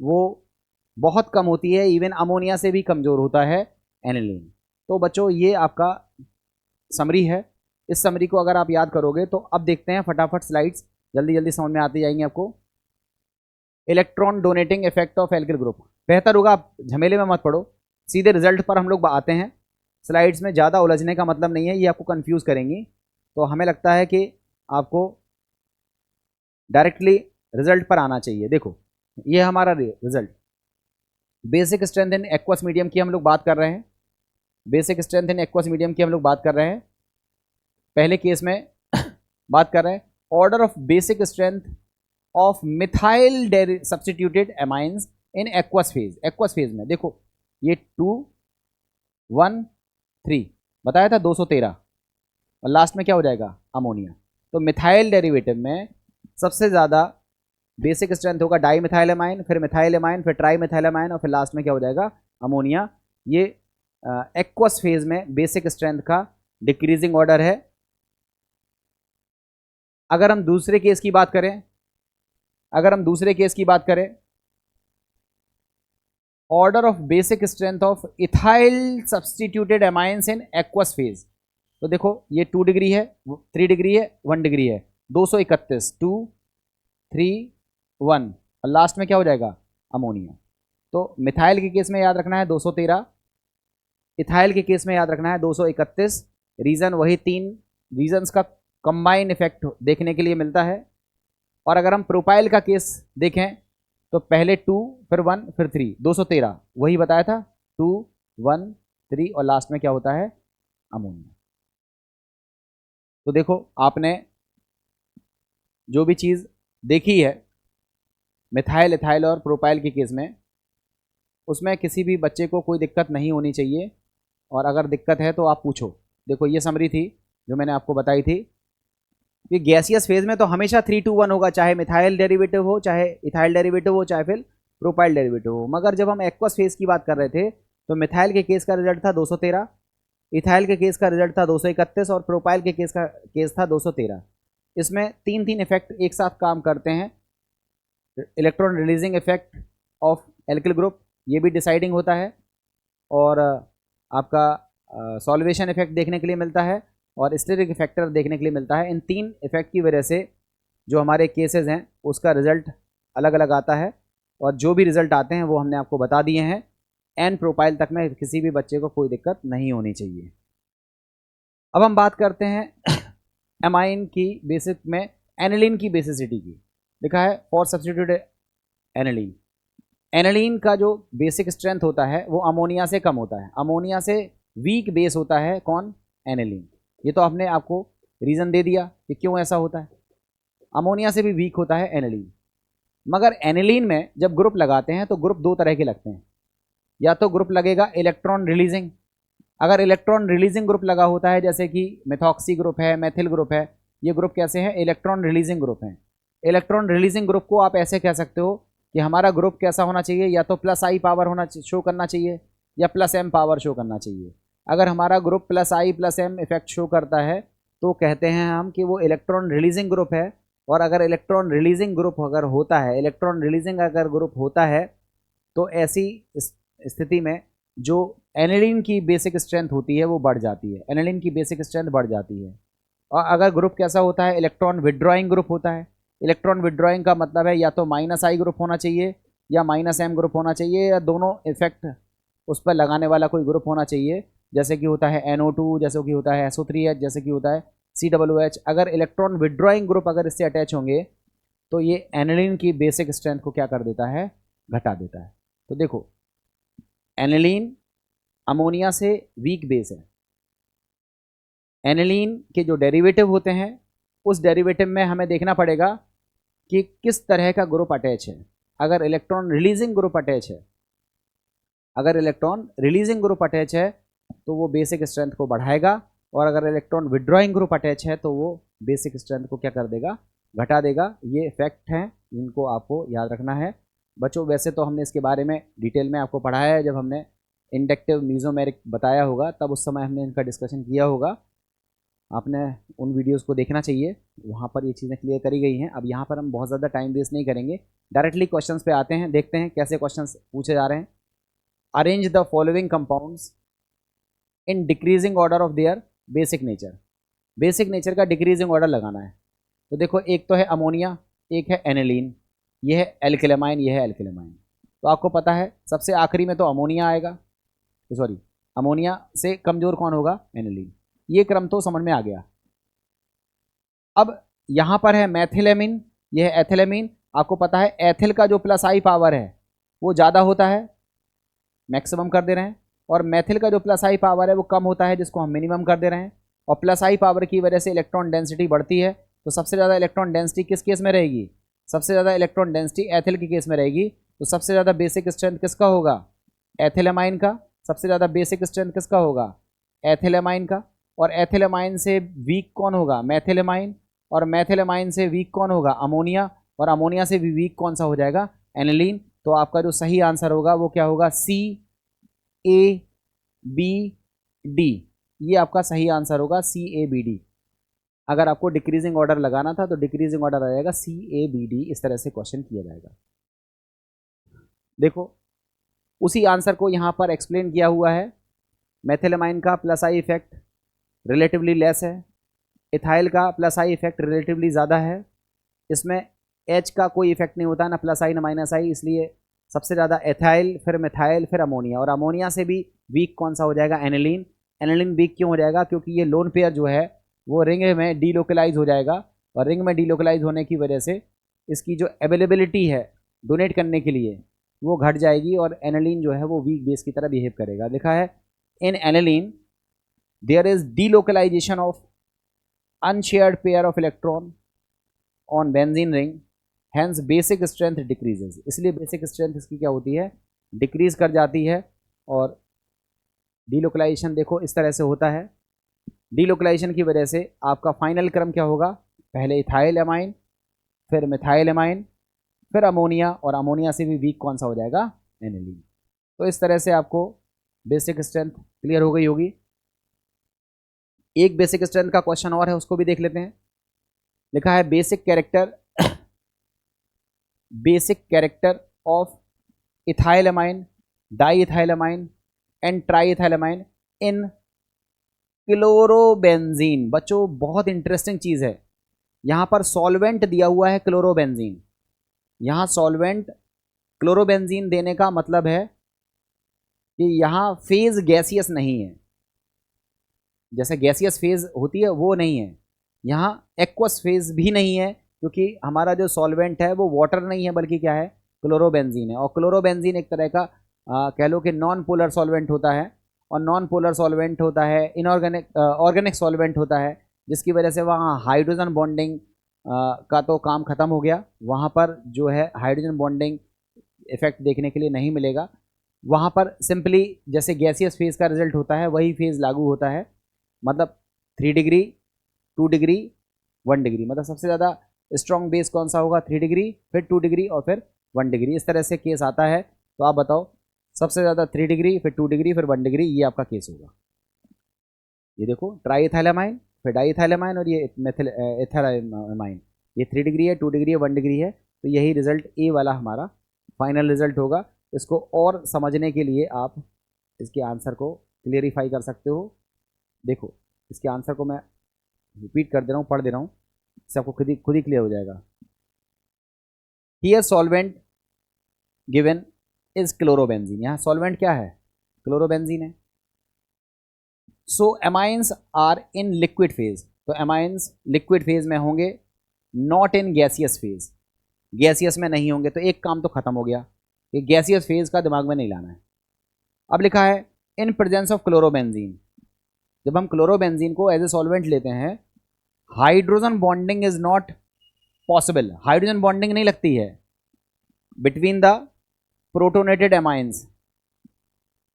वो बहुत कम होती है, इवन अमोनिया से भी कमज़ोर होता है एनिलीन। तो बच्चों ये आपका समरी है। इस समरी को अगर आप याद करोगे तो अब देखते हैं फटाफट स्लाइड्स, जल्दी जल्दी समझ में आती जाएंगी आपको। Electron donating effect of alkyl group, बेहतर होगा आप झमेले में मत पड़ो, सीधे रिजल्ट पर हम लोग आते हैं। स्लाइड्स में ज़्यादा उलझने का मतलब नहीं है, ये आपको कंफ्यूज करेंगी। तो हमें लगता है कि आपको डायरेक्टली रिजल्ट पर आना चाहिए। देखो ये हमारा result, basic strength in aqueous medium की हम लोग बात कर रहे हैं। Basic strength in aqueous medium की हम लोग बात कर रहे हैं। पहले केस में बात कर रहे हैं order of basic strength of methyl substituted amines in aqueous phase. Aqueous phase में देखो ये 2 1 3 बताया था 213, और लास्ट में क्या हो जाएगा अमोनिया। तो मिथाइल डेरिवेटिव में सबसे ज़्यादा बेसिक स्ट्रेंथ होगा डाई मिथाइल एमाइन, फिर मिथाइल एमाइन, फिर ट्राई मिथाइल एमाइन, और फिर लास्ट में क्या हो जाएगा अमोनिया। ये एक्वस फेज में बेसिक स्ट्रेंथ का डिक्रीजिंग ऑर्डर है। अगर हम दूसरे केस की बात करें, order of basic strength of ethyl substituted amines in aqueous phase, तो देखो ये 2 डिग्री है, 3 डिग्री है, 1 डिग्री है, 231, 2 3 1, और लास्ट में क्या हो जाएगा अमोनिया। तो मिथाइल के केस में याद रखना है 213, इथाइल के केस में याद रखना है 231। रीज़न वही 3 रीजन्स का कंबाइन इफेक्ट देखने के लिए मिलता है। और अगर हम प्रोपाइल का केस देखें तो पहले 2 फिर 1 फिर 3, 213 वही बताया था, 2 1 3, और लास्ट में क्या होता है अमोनिया। तो देखो आपने जो भी चीज़ देखी है मिथाइल, इथाइल और प्रोपाइल के केस में, उसमें किसी भी बच्चे को कोई दिक्कत नहीं होनी चाहिए, और अगर दिक्कत है तो आप पूछो। देखो ये समरी थी जो मैंने आपको बताई थी कि गैसियस फेज में तो हमेशा 3 2 1 होगा, चाहे मिथाइल डेरिवेटिव हो, चाहे इथाइल डेरिवेटिव हो, चाहे फिर प्रोपाइल डेरिवेटिव हो। मगर जब हम एक्वस फेज की बात कर रहे थे तो मिथाइल के केस का रिजल्ट था 213, इथाइल के केस का रिजल्ट था 231, और प्रोपाइल के केस था 213। इसमें 3 इफेक्ट एक साथ काम करते हैं। Electron releasing effect of alkyl group ये भी डिसाइडिंग होता है, और आपका सॉल्वेशन इफेक्ट देखने के लिए मिलता है, और स्टेरिक फैक्टर देखने के लिए मिलता है। इन 3 इफेक्ट की वजह से जो हमारे केसेस हैं उसका रिजल्ट अलग अलग आता है, और जो भी रिजल्ट आते हैं वो हमने आपको बता दिए हैं। एन प्रोपाइल तक में किसी भी बच्चे को कोई दिक्कत नहीं होनी चाहिए। अब हम बात करते हैं एमाइन की बेसिक में एनिलीन की बेसिसिटी की। लिखा है फॉर सब्स्टिट्यूट एनिलीन, एनिलीन का जो बेसिक स्ट्रेंथ होता है वो अमोनिया से कम होता है, अमोनिया से वीक बेस होता है कौन एनिलीन। ये तो आपने आपको रीज़न दे दिया कि क्यों ऐसा होता है, अमोनिया से भी वीक होता है एनिलीन। मगर एनिलीन में जब ग्रुप लगाते हैं तो ग्रुप 2 तरह के लगते हैं। या तो ग्रुप लगेगा इलेक्ट्रॉन रिलीजिंग, अगर इलेक्ट्रॉन रिलीजिंग ग्रुप लगा होता है जैसे कि मेथॉक्सी ग्रुप है, मेथिल ग्रुप है, ये ग्रुप कैसे हैं इलेक्ट्रॉन रिलीजिंग ग्रुप हैं। इलेक्ट्रॉन रिलीजिंग ग्रुप को आप ऐसे कह सकते हो कि हमारा ग्रुप कैसा होना चाहिए, या तो प्लस आई पावर होना शो करना चाहिए, या प्लस एम पावर शो करना चाहिए। अगर हमारा ग्रुप प्लस आई प्लस एम इफेक्ट शो करता है तो कहते हैं हम कि वो इलेक्ट्रॉन रिलीजिंग ग्रुप है। और अगर इलेक्ट्रॉन रिलीजिंग ग्रुप अगर होता है, इलेक्ट्रॉन रिलीजिंग अगर ग्रुप होता है तो ऐसी स्थिति में जो एनिलीन की बेसिक स्ट्रेंथ होती है वो बढ़ जाती है, एनिलीन की बेसिक स्ट्रेंथ बढ़ जाती है। और अगर ग्रुप कैसा होता है इलेक्ट्रॉन विड्रॉइंग ग्रुप होता है, इलेक्ट्रॉन विड्रॉइंग का मतलब है या तो माइनस आई ग्रुप होना चाहिए या माइनस एम ग्रुप होना चाहिए, या दोनों इफेक्ट उस पर लगाने वाला कोई ग्रुप होना चाहिए, जैसे कि होता है NO2, जैसे कि होता है SO3H, जैसे कि होता है COOH। अगर इलेक्ट्रॉन विड्रॉइंग ग्रुप अगर इससे अटैच होंगे तो ये एनिलीन की बेसिक स्ट्रेंथ को क्या कर देता है, घटा देता है। तो देखो एनिलीन अमोनिया से वीक बेस है, एनिलीन के जो डेरिवेटिव होते हैं उस डेरिवेटिव में हमें देखना पड़ेगा कि किस तरह का ग्रुप अटैच है। अगर इलेक्ट्रॉन रिलीजिंग ग्रुप अटैच है, अगर इलेक्ट्रॉन रिलीजिंग ग्रुप अटैच है तो वो बेसिक स्ट्रेंथ को बढ़ाएगा, और अगर इलेक्ट्रॉन विड्रॉइंग ग्रुप अटैच है तो वो बेसिक स्ट्रेंथ को क्या कर देगा, घटा देगा। ये फैक्ट हैं जिनको आपको याद रखना है बच्चों। वैसे तो हमने इसके बारे में डिटेल में आपको पढ़ाया है, जब हमने इंडक्टिव मीजोमेरिक बताया होगा तब उस समय हमने इनका डिस्कशन किया होगा। आपने उन वीडियोस को देखना चाहिए, वहाँ पर ये चीज़ें क्लियर करी गई हैं। अब यहाँ पर हम बहुत ज़्यादा टाइम वेस्ट नहीं करेंगे, डायरेक्टली क्वेश्चंस पे आते हैं, देखते हैं कैसे क्वेश्चंस पूछे जा रहे हैं। Arrange the following compounds in decreasing order of their basic nature. Basic nature का डिक्रीजिंग ऑर्डर लगाना है। तो देखो, एक तो है अमोनिया, एक है एनिलीन, ये है एल्किलामाइन, ये है एल्किलामाइन। तो आपको पता है सबसे आखिरी में तो अमोनिया आएगा, सॉरी अमोनिया से कमज़ोर कौन होगा, एनिलीन। ये क्रम तो समझ में आ गया। अब यहाँ पर है मैथिलेमिन, ये है एथिलेमिन। आपको पता है एथिल का जो प्लस आई पावर है वो ज़्यादा होता है, मैक्सिमम कर दे रहे हैं, और मैथिल का जो प्लस आई पावर है वो कम होता है, जिसको हम मिनिमम कर दे रहे हैं। और प्लस आई पावर की वजह से इलेक्ट्रॉन डेंसिटी बढ़ती है, तो सबसे ज़्यादा इलेक्ट्रॉन डेंसिटी किस केस में रहेगी, सबसे ज़्यादा इलेक्ट्रॉन डेंसिटी एथिल के केस में रहेगी। तो सबसे ज़्यादा बेसिक स्ट्रेंथ किसका होगा, एथिलेमाइन का। सबसे ज़्यादा बेसिक स्ट्रेंथ किसका होगा, एथिलेमाइन का। और एथिलेमाइन से वीक कौन होगा, मैथिलेमाइन। और मैथिलेमाइन से वीक कौन होगा, अमोनिया। और अमोनिया से भी वीक कौन सा हो जाएगा, एनिलीन। तो आपका जो सही आंसर होगा वो क्या होगा, सी ए बी डी। ये आपका सही आंसर होगा, सी ए बी डी। अगर आपको डिक्रीजिंग ऑर्डर लगाना था तो डिक्रीजिंग ऑर्डर आ जाएगा सी ए बी डी। इस तरह से क्वेश्चन किया जाएगा। देखो, उसी आंसर को यहाँ पर एक्सप्लेन किया हुआ है। मेथिलमाइन का plus I effect relatively less है, इथाइल का प्लस आई इफेक्ट रिलेटिवली ज़्यादा है। इसमें एच का कोई इफेक्ट नहीं होता, ना प्लस आई ना माइनस आई, इसलिए सबसे ज़्यादा एथाइल, फिर मिथाइल, फिर अमोनिया। और अमोनिया से भी वीक कौन सा हो जाएगा, एनिलीन। एनिलीन वीक क्यों हो जाएगा, क्योंकि ये लोन पेयर जो है वो रिंग में डीलोकलाइज हो जाएगा, और रिंग में डीलोकलाइज होने की वजह से इसकी जो अवेलेबिलिटी है डोनेट करने के लिए वो घट जाएगी, और एनिलीन जो है वो वीक बेस की तरह बिहेव करेगा। लिखा है in aniline there is delocalization of unshared pair of electron on benzene ring, hence basic strength decreases. इसलिए बेसिक स्ट्रेंथ इसकी क्या होती है, डिक्रीज कर जाती है। और डीलोकलाइजेशन देखो इस तरह से होता है। डीलोकलाइजेशन की वजह से आपका फाइनल क्रम क्या होगा, पहले इथाइल एमाइन, फिर मिथाइल एमाइन, फिर अमोनिया, और अमोनिया से भी वीक कौन सा हो जाएगा, एनिलीन। तो इस तरह से आपको बेसिक स्ट्रेंथ क्लियर हो गई होगी। एक बेसिक स्ट्रेंथ का क्वेश्चन और है, उसको भी देख लेते हैं। लिखा है basic character of ethylamine, diethylamine and triethylamine in chlorobenzene. बच्चों बहुत इंटरेस्टिंग चीज़ है, यहाँ पर सॉल्वेंट दिया हुआ है क्लोरोबेंजीन। यहाँ सॉल्वेंट क्लोरोबेंजीन देने का मतलब है कि यहाँ फेज गैसियस नहीं है, जैसे गैसियस फेज होती है वो नहीं है, यहाँ एक्वस फेज भी नहीं है, क्योंकि हमारा जो सॉल्वेंट है वो वाटर नहीं है बल्कि क्या है, क्लोरोबेंजीन है। और क्लोरोबेंजीन एक तरह का कह लो कि नॉन पोलर सॉल्वेंट होता है, और नॉन पोलर सॉल्वेंट होता है इनऑर्गेनिक ऑर्गेनिक सॉल्वेंट होता है, जिसकी वजह से वहाँ हाइड्रोजन बॉन्डिंग का तो काम ख़त्म हो गया। वहाँ पर जो है हाइड्रोजन बॉन्डिंग इफेक्ट देखने के लिए नहीं मिलेगा। वहाँ पर सिंपली जैसे गैसियस फेज का रिजल्ट होता है वही फेज लागू होता है, मतलब 3 डिग्री, 2 डिग्री, 1 डिग्री। मतलब सबसे ज़्यादा स्ट्रॉन्ग बेस कौन सा होगा, 3 डिग्री, फिर 2 डिग्री और फिर 1 डिग्री। इस तरह से केस आता है। तो आप बताओ, सबसे ज़्यादा 3 डिग्री, फिर 2 डिग्री, फिर 1 डिग्री, ये आपका केस होगा। ये देखो ट्राईइथाइलमाइन, फिर डाईइथाइलमाइन, और ये मेथिल एथाइलमाइन। ये 3 डिग्री है, 2 डिग्री है, 1 डिग्री है। तो यही रिजल्ट ए वाला हमारा फाइनल रिजल्ट होगा। इसको और समझने के लिए आप इसके आंसर को क्लियरिफाई कर सकते हो। देखो, इसके आंसर को मैं रिपीट कर दे रहा हूँ, पढ़ दे रहा हूँ, इससे आपको खुद ही क्लियर हो जाएगा। Here solvent given is chlorobenzene. यहाँ सॉल्वेंट क्या है, क्लोरोबेंजीन है। So amines are in liquid phase. तो एमाइंस लिक्विड फेज में होंगे, not in gaseous phase. Gaseous में नहीं होंगे, तो एक काम तो खत्म हो गया, ये गैसियस फेज का दिमाग में नहीं लाना है। अब लिखा है इन प्रेजेंस ऑफ क्लोरोबेंजीन। जब हम क्लोरोबेंजीन को एज ए सॉल्वेंट लेते हैं, hydrogen bonding is not possible. Hydrogen bonding नहीं लगती है between the protonated amines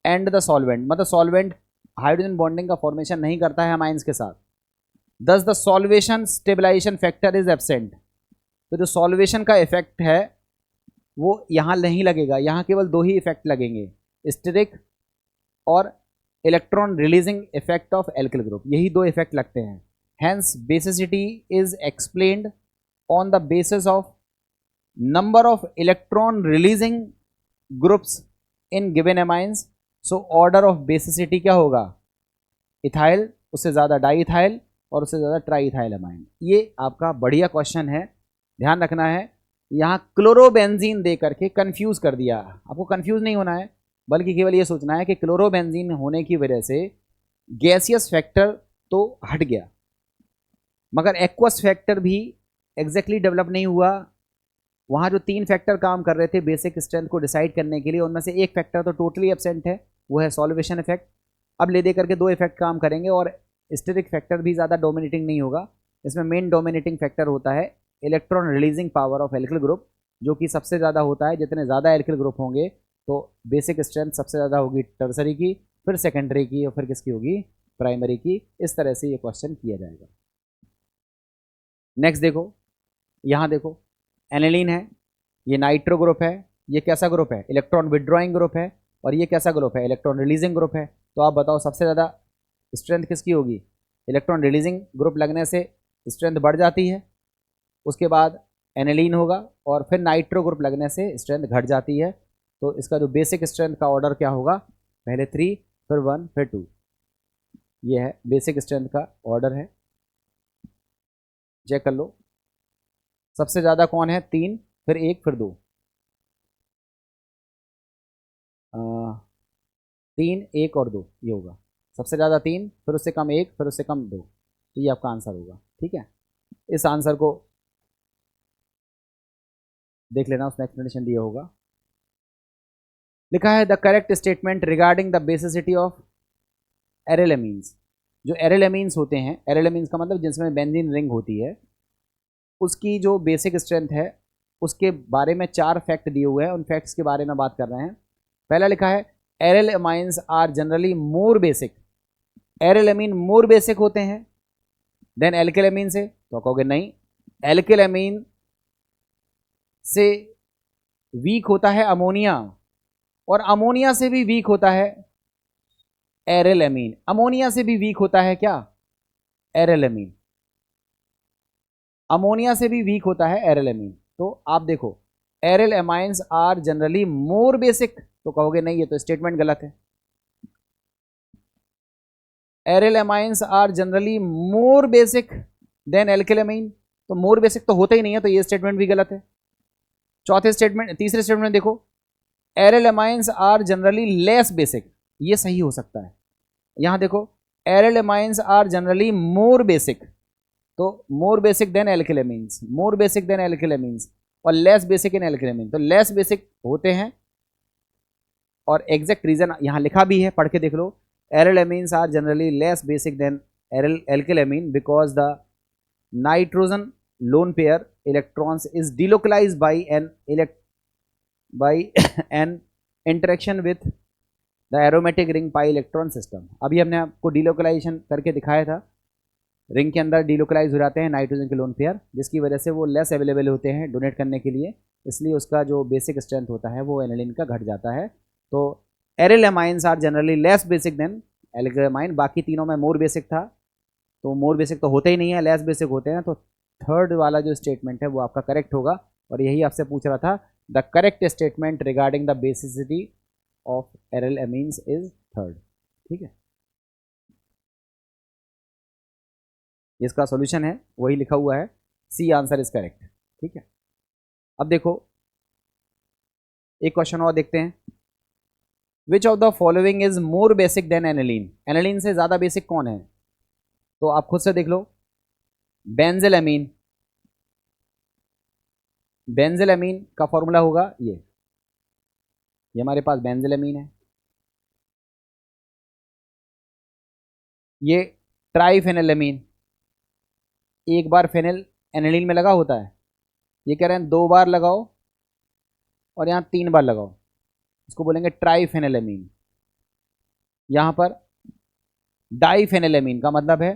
and the solvent. मतलब सॉल्वेंट हाइड्रोजन बॉन्डिंग का फॉर्मेशन नहीं करता है एमाइंस के साथ। Thus the solvation stabilization factor is absent. तो जो सॉल्वेशन का इफेक्ट है वो यहाँ नहीं लगेगा, यहाँ केवल 2 ही इफेक्ट लगेंगे, स्टेरिक और electron releasing effect of alkyl group. यही 2 इफेक्ट लगते हैं। Hence, basicity is explained on the basis of number of electron releasing groups in given amines. So order of basicity क्या होगा? इथाइल, उससे ज़्यादा डाईइथाइल और उससे ज़्यादा ट्राईइथाइल अमाइन। ये आपका बढ़िया क्वेश्चन है, ध्यान रखना है। यहाँ क्लोरोबेंजीन दे करके कंफ्यूज कर दिया। आपको कंफ्यूज नहीं होना है, बल्कि केवल ये सोचना है कि क्लोरोबेंजीन होने की वजह से गैसियस फैक्टर तो हट गया, मगर एक्वस फैक्टर भी एग्जैक्टली डेवलप नहीं हुआ। वहाँ जो 3 फैक्टर काम कर रहे थे बेसिक स्ट्रेंथ को डिसाइड करने के लिए, उनमें से एक फैक्टर तो टोटली एब्सेंट है, वो है सॉल्वेशन इफेक्ट। अब ले दे करके 2 इफेक्ट काम करेंगे और स्टेरिक फैक्टर भी ज़्यादा डोमिनेटिंग नहीं होगा। इसमें मेन डोमिनेटिंग फैक्टर होता है electron releasing power of alkyl group, जो कि सबसे ज़्यादा होता है। जितने ज़्यादा एल्किल ग्रुप होंगे तो बेसिक स्ट्रेंथ सबसे ज़्यादा होगी टर्सरी की, फिर सेकेंडरी की और फिर किसकी होगी? प्राइमरी की। इस तरह से ये क्वेश्चन किया जाएगा। नेक्स्ट देखो, यहाँ देखो एनिलीन है, ये नाइट्रो ग्रुप है, ये कैसा ग्रुप है? इलेक्ट्रॉन विड्रॉइंग ग्रुप है। और ये कैसा ग्रुप है? इलेक्ट्रॉन रिलीजिंग ग्रुप है। तो आप बताओ सबसे ज़्यादा स्ट्रेंथ किसकी होगी? इलेक्ट्रॉन रिलीजिंग ग्रुप लगने से स्ट्रेंथ बढ़ जाती है, उसके बाद एनिलीन होगा और फिर नाइट्रो ग्रुप लगने से स्ट्रेंथ घट जाती है। तो इसका जो बेसिक स्ट्रेंथ का ऑर्डर क्या होगा? पहले 3, फिर 1, फिर 2। ये है बेसिक स्ट्रेंथ का ऑर्डर है, चेक कर लो। सबसे ज़्यादा कौन है? 3, फिर 1, फिर 2। 3, 1 और 2 ये होगा। सबसे ज़्यादा 3, फिर उससे कम 1, फिर उससे कम 2। तो ये आपका आंसर होगा। ठीक है, इस आंसर को देख लेना, उसने एक्सप्लेनेशन दिया होगा। लिखा है the correct statement regarding the basicity of arylamines. जो एरेलेमीन्स होते हैं, एरेलेमीन्स का मतलब जिसमें बेंजीन रिंग होती है, उसकी जो बेसिक स्ट्रेंथ है उसके बारे में 4 फैक्ट दिए हुए हैं। उन फैक्ट्स के बारे में बात कर रहे हैं। पहला लिखा है aryl amines are generally more basic. Aryl amine more basic होते हैं देन एल्किल एमीन से। तो कहोगे नहीं, एल्किल एमीन से वीक होता है अमोनिया, और अमोनिया से भी वीक होता है एरल एमीन। अमोनिया से भी वीक होता है क्या? एरल एमीन। अमोनिया से भी वीक होता है एरल एमीन। तो आप देखो, aryl amines are generally more basic. तो कहोगे नहीं, ये तो स्टेटमेंट गलत है। Aryl amines are generally more basic than alkyl amine. तो मोर बेसिक तो होता ही नहीं है, तो ये स्टेटमेंट भी गलत है। तीसरे स्टेटमेंट देखो, aryl amines are generally less basic. ये सही हो सकता है। यहां देखो, aryl amines are generally more basic. तो more basic than alkyl amines, more basic than alkyl amines, और less basic in alkyl amine. तो लेस बेसिक होते हैं, और एग्जैक्ट रीजन यहां लिखा भी है, पढ़ के देख लो। Aryl amines are generally less basic than alkyl amine because the nitrogen lone pair electrons is delocalized by an interaction with the aromatic ring pi electron system. अभी हमने आपको डिलोकलाइजेशन करके दिखाया था। रिंग के अंदर डिलोकलाइज हो जाते हैं नाइट्रोजन के लोन पेयर, जिसकी वजह से वो लेस अवेलेबल होते हैं डोनेट करने के लिए, इसलिए उसका जो बेसिक स्ट्रेंथ होता है वो एनिलीन का घट जाता है। तो aryl amines are generally less basic than alkyl amine. बाकी तीनों में मोर बेसिक था, तो मोर बेसिक तो होते ही नहीं है, लेस बेसिक होते हैं। तो थर्ड वाला जो स्टेटमेंट है वो आपका करेक्ट होगा, और यही आपसे पूछ रहा था। The correct statement regarding the basicity of aryl amines is third. ठीक है, जिसका सॉल्यूशन है वही लिखा हुआ है, सी आंसर इज करेक्ट। ठीक है, अब देखो एक क्वेश्चन और देखते हैं। Which of the following is more basic than aniline. Aniline से ज्यादा बेसिक कौन है? तो आप खुद से देख लो। Benzyl amine. बेंजिल एमीन का फॉर्मूला होगा ये हमारे पास बेंजिल एमीन है। ये ट्राइफेनिलएमीन, एक बार फेनिल एनिलीन में लगा होता है, ये कह रहे हैं 2 बार लगाओ और यहाँ 3 बार लगाओ, इसको बोलेंगे ट्राइफेनिलएमीन। यहाँ पर डाइफेनिलएमीन का मतलब है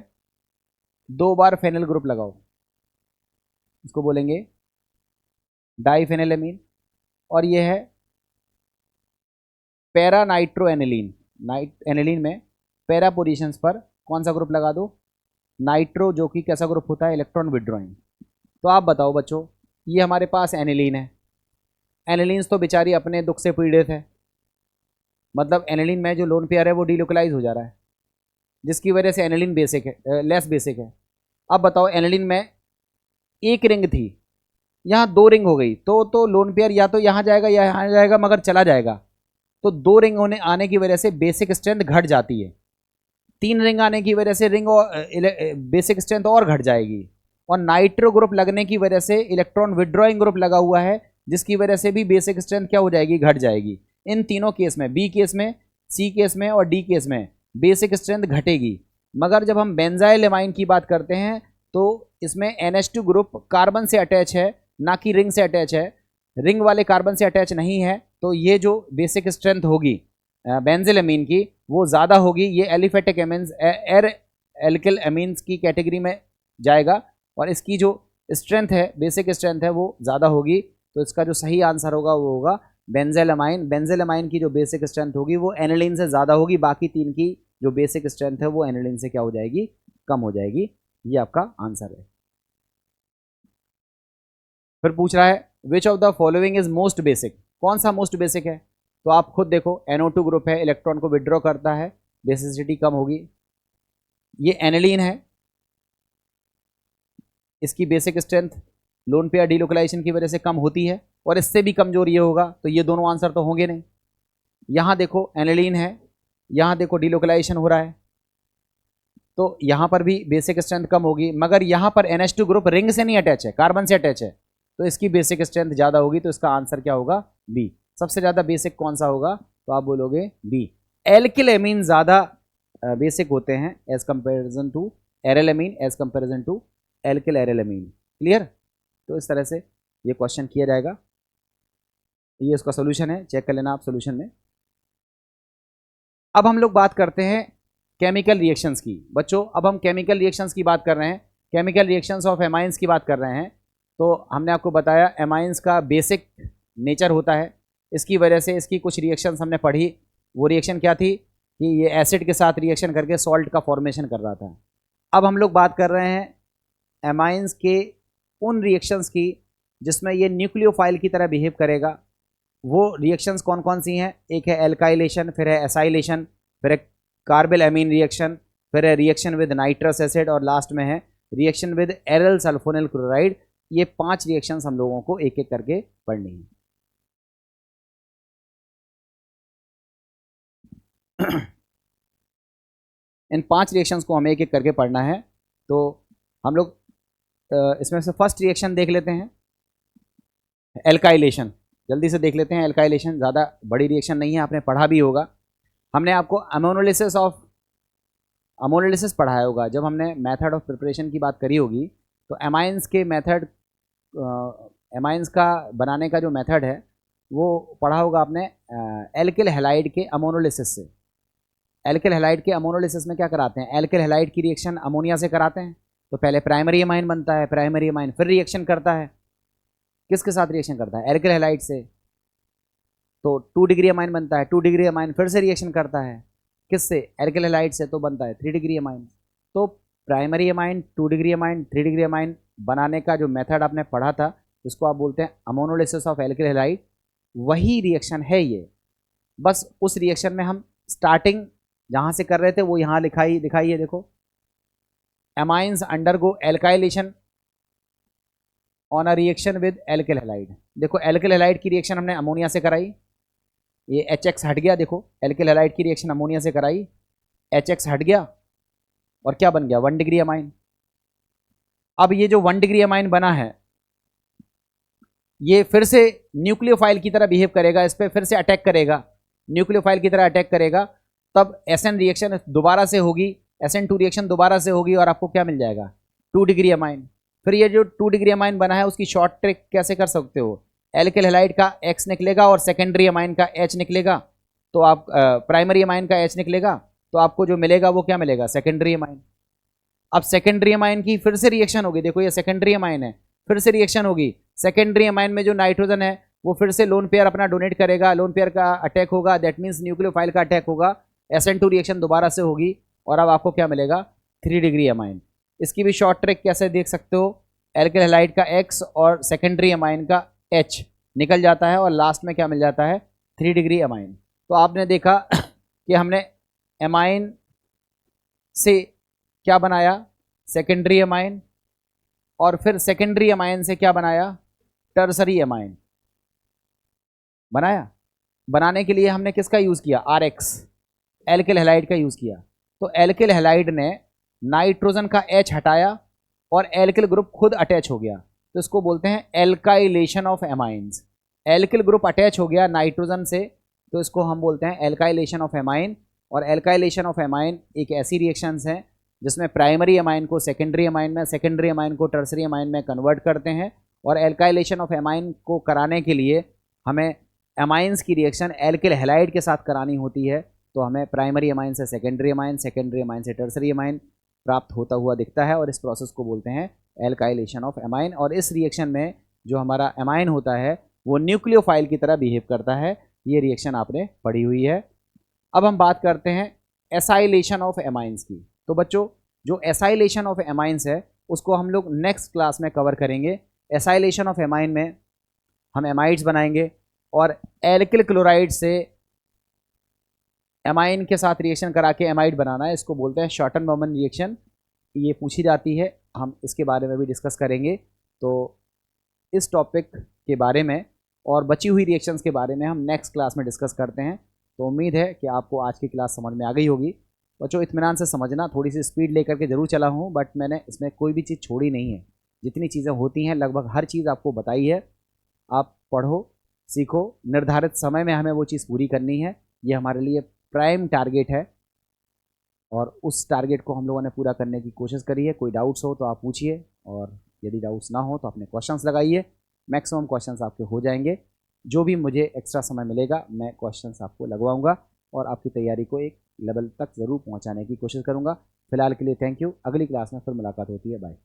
2 बार फेनिल ग्रुप लगाओ, इसको बोलेंगे डाइफेनिलएमीन। और ये है पैरा नाइट्रो एनिलीन। एनिलीन में पैरा पोजिशंस पर कौन सा ग्रुप लगा दो? नाइट्रो जो कि कैसा ग्रुप होता है, इलेक्ट्रॉन विड्रॉइंग। तो आप बताओ बच्चों, ये हमारे पास एनिलीन है। एनिलीन्स तो बेचारी अपने दुख से पीड़ित है, मतलब एनिलीन में जो लोन पेयर है वो डीलोकलाइज हो जा रहा है, जिसकी वजह से एनिलीन बेसिक है, लेस बेसिक है। अब बताओ एनिलीन में एक रिंग थी, यहाँ 2 रिंग हो गई, तो लोन पेयर या तो यहाँ जाएगा या यहाँ जाएगा, मगर चला जाएगा। तो 2 रिंग होने आने की वजह से बेसिक स्ट्रेंथ घट जाती है। 3 रिंग आने की वजह से रिंग और बेसिक स्ट्रेंथ और घट जाएगी। और नाइट्रो ग्रुप लगने की वजह से इलेक्ट्रॉन विड्रॉइंग ग्रुप लगा हुआ है, जिसकी वजह से भी बेसिक स्ट्रेंथ क्या हो जाएगी, घट जाएगी। इन तीनों केस में, बी केस में, सी केस में और डी केस में बेसिक स्ट्रेंथ घटेगी। मगर जब हम बेंजाइल एमाइन की बात करते हैं तो इसमें NH2 ग्रुप कार्बन से अटैच है, ना कि रिंग से अटैच है। रिंग वाले कार्बन से अटैच नहीं है, तो ये जो बेसिक स्ट्रेंथ होगी बेंजिल एमीन की वो ज़्यादा होगी। ये एलिफेटिक एमीन्स, एर एल्किल एमीन्स की कैटेगरी में जाएगा, और इसकी जो स्ट्रेंथ है, बेसिक स्ट्रेंथ है, वो ज़्यादा होगी। तो इसका जो सही आंसर होगा वो होगा बेंजिल एमाइन। बेंजिल एमाइन की जो बेसिक स्ट्रेंथ होगी वो एनिलीन से ज़्यादा होगी, बाकी 3 की जो बेसिक स्ट्रेंथ है वो एनिलीन से क्या हो जाएगी, कम हो जाएगी। ये आपका आंसर है। फिर पूछ रहा है विच of the following is most basic, कौन सा मोस्ट बेसिक है। तो आप खुद देखो, NO2 ग्रुप है, इलेक्ट्रॉन को विड्रॉ करता है, बेसिसिटी कम होगी। ये एनिलीन है, इसकी basic strength lone pair delocalization की वजह से कम होती है, और इससे भी कमजोर ये होगा। तो ये दोनों आंसर तो होंगे नहीं। यहाँ देखो एनिलीन है, यहाँ देखो डीलोकलाइजेशन हो रहा है, तो यहाँ पर भी बेसिक स्ट्रेंथ कम होगी। मगर यहाँ पर NH2 ग्रुप रिंग से नहीं अटैच है, कार्बन से अटैच है, तो इसकी बेसिक स्ट्रेंथ ज़्यादा होगी। तो इसका आंसर क्या होगा, बी। सबसे ज़्यादा बेसिक कौन सा होगा, तो आप बोलोगे बी। एल्किल एमीन ज़्यादा बेसिक होते हैं as comparison to aryl amine, as comparison to alkyl aryl amine. Clear. तो इस तरह से ये क्वेश्चन किया जाएगा। ये उसका सोल्यूशन है, चेक कर लेना आप सोल्यूशन में। अब हम लोग बात करते हैं केमिकल रिएक्शंस की। बच्चों अब हम केमिकल रिएक्शंस की बात कर रहे हैं, केमिकल रिएक्शंस ऑफ एमाइंस की बात कर रहे हैं। तो हमने आपको बताया एमाइंस का बेसिक नेचर होता है, इसकी वजह से इसकी कुछ रिएक्शंस हमने पढ़ी। वो रिएक्शन क्या थी कि ये एसिड के साथ रिएक्शन करके सॉल्ट का फॉर्मेशन कर रहा था। अब हम लोग बात कर रहे हैं एमाइंस के उन रिएक्शंस की जिसमें ये न्यूक्लियोफाइल की तरह बिहेव करेगा। वो रिएक्शंस कौन कौन सी हैं, एक है एल्काइलेशन, फिर है एसाइलेशन, फिर है कार्बिल एमीन रिएक्शन, फिर है रिएक्शन विद नाइट्रस एसिड, और लास्ट में है रिएक्शन विद एरल सल्फोनिल क्लोराइड। ये 5 रिएक्शंस हम लोगों को एक एक करके पढ़नी है। इन 5 रिएक्शंस को हमें एक एक करके पढ़ना है। तो हम लोग इसमें से फर्स्ट रिएक्शन देख लेते हैं, एल्काइलेशन। जल्दी से देख लेते हैं एल्काइलेशन, ज़्यादा बड़ी रिएक्शन नहीं है, आपने पढ़ा भी होगा। हमने आपको अमोनोलिसिस पढ़ाया होगा जब हमने मेथड ऑफ प्रिपरेशन की बात करी होगी। तो एमाइंस के मेथड, एमाइंस का बनाने का जो मेथड है वो पढ़ा होगा आपने एल्किल हैलाइड के अमोनोलिसिस से। एल्किल हैलाइड के अमोनोलिसिस में क्या कराते हैं, एल्किल हैलाइड की रिएक्शन अमोनिया से कराते हैं। तो पहले प्राइमरी एमाइन बनता है, प्राइमरी एमाइन फिर रिएक्शन करता है, किसके साथ रिएक्शन करता है, एल्किल हैलाइड से। तो 2 डिग्री एमाइन बनता है, 2 डिग्री एमाइन फिर से रिएक्शन करता है, किससे, एल्किल हैलाइड से, तो बनता है 3 डिग्री एमाइन। तो primary amine, 2 degree amine, 3 degree amine बनाने का जो मेथड आपने पढ़ा था, जिसको आप बोलते हैं अमोनोलिसिस ऑफ एल्किल हैलाइड, वही रिएक्शन है ये। बस उस रिएक्शन में हम स्टार्टिंग जहाँ से कर रहे थे वो यहाँ दिखाई है, देखो amines undergo alkylation on a reaction with alkyl halide. देखो एल्किल हैलाइड की रिएक्शन हमने अमोनिया से कराई, ये HX हट गया। देखो एल्किल हैलाइड की रिएक्शन अमोनिया से कराई, HX हट गया, और क्या बन गया, 1 डिग्री एमाइन। अब ये जो 1 डिग्री एमाइन बना है, ये फिर से न्यूक्लियोफाइल की तरह बिहेव करेगा, इस पर फिर से अटैक करेगा, न्यूक्लियोफाइल की तरह अटैक करेगा। तब SN रिएक्शन दोबारा से होगी, SN2 रिएक्शन दोबारा से होगी, और आपको क्या मिल जाएगा, 2 डिग्री एमाइन। फिर ये जो 2 डिग्री एमाइन बना है उसकी शॉर्ट ट्रिक कैसे कर सकते हो, एल्किल हैलाइड का X निकलेगा और सेकेंडरी एमाइन का H निकलेगा। तो आप प्राइमरी एमाइन का H निकलेगा, तो आपको जो मिलेगा वो क्या मिलेगा, सेकेंडरी एमाइन। अब सेकेंडरी एमाइन की फिर से रिएक्शन होगी, देखो ये सेकेंडरी एमाइन है, फिर से रिएक्शन होगी। सेकेंडरी एमाइन में जो नाइट्रोजन है वो फिर से लोन पेयर अपना डोनेट करेगा, लोन पेयर का अटैक होगा, दैट मीन्स न्यूक्लियोफाइल का अटैक होगा, SN2 रिएक्शन दोबारा से होगी, और अब आपको क्या मिलेगा, 3 डिग्री एमाइन। इसकी भी शॉर्ट ट्रिक कैसे देख सकते हो, एल्किल हैलाइड का X और सेकेंडरी अमाइन का H निकल जाता है और लास्ट में क्या मिल जाता है, 3 डिग्री अमाइन। तो आपने देखा कि हमने अमाइन से क्या बनाया, सेकेंडरी अमाइन, और फिर सेकेंडरी अमाइन से क्या बनाया, टर्सरी अमाइन बनाया। बनाने के लिए हमने किसका यूज़ किया, RX, एल्किल हैलाइड का यूज़ किया। तो एल्किल हैलाइड ने नाइट्रोजन का H हटाया और एल्किल ग्रुप खुद अटैच हो गया, तो इसको बोलते हैं alkylation of amines. Alkyl group attach हो गया नाइट्रोजन से, तो इसको हम बोलते हैं एल्काइलेशन ऑफ एमाइन। और एल्काइलेशन ऑफ एमाइन एक ऐसी रिएक्शंस हैं जिसमें प्राइमरी अमाइन को सेकेंडरी अमाइन में, सेकेंडरी अमाइन को टर्सरी अमाइन में कन्वर्ट करते हैं। और एल्काइलेशन ऑफ एमाइन को कराने के लिए हमें अमाइंस की रिएक्शन एल्किल हैलाइड के साथ करानी होती है, तो हमें प्राइमरी अमाइन से सेकेंडरी अमाइन, सेकेंडरी अमाइन से टर्सरी अमाइन प्राप्त होता हुआ दिखता है, और इस प्रोसेस को बोलते हैं एल्काइलेशन ऑफ एमाइन। और इस रिएक्शन में जो हमारा एमाइन होता है वो न्यूक्लियोफाइल की तरह बिहेव करता है। ये रिएक्शन आपने पढ़ी हुई है। अब हम बात करते हैं एसाइलेशन ऑफ एमाइंस की। तो बच्चों, जो एसाइलेशन ऑफ एमाइंस है उसको हम लोग नेक्स्ट क्लास में कवर करेंगे। एसाइलेशन ऑफ एमाइन में हम एमाइड्स बनाएंगे और एल्किल क्लोराइड से एमाइन के साथ रिएक्शन करा के एमाइड बनाना है, इसको बोलते हैं शॉर्टन बर्मन रिएक्शन। ये पूछी जाती है, हम इसके बारे में भी डिस्कस करेंगे। तो इस टॉपिक के बारे में और बची हुई रिएक्शंस के बारे में हम नेक्स्ट क्लास में डिस्कस करते हैं। तो उम्मीद है कि आपको आज की क्लास समझ में आ गई होगी। बच्चों, इत्मीनान से समझना, थोड़ी सी स्पीड लेकर के ज़रूर चला हूँ, बट मैंने इसमें कोई भी चीज़ छोड़ी नहीं है। जितनी चीज़ें होती हैं लगभग हर चीज़ आपको बताई है। आप पढ़ो, सीखो, निर्धारित समय में हमें वो चीज़ पूरी करनी है। ये हमारे लिए प्राइम टारगेट है और उस टारगेट को हम लोगों ने पूरा करने की कोशिश करी है। कोई डाउट्स हो तो आप पूछिए, और यदि डाउट्स ना हो तो अपने क्वेश्चंस लगाइए। मैक्सिमम क्वेश्चंस आपके हो जाएंगे। जो भी मुझे एक्स्ट्रा समय मिलेगा मैं क्वेश्चंस आपको लगवाऊंगा और आपकी तैयारी को एक लेवल तक ज़रूर पहुंचाने की कोशिश करूंगा। फिलहाल के लिए थैंक यू। अगली क्लास में फिर मुलाकात होती है। बाय।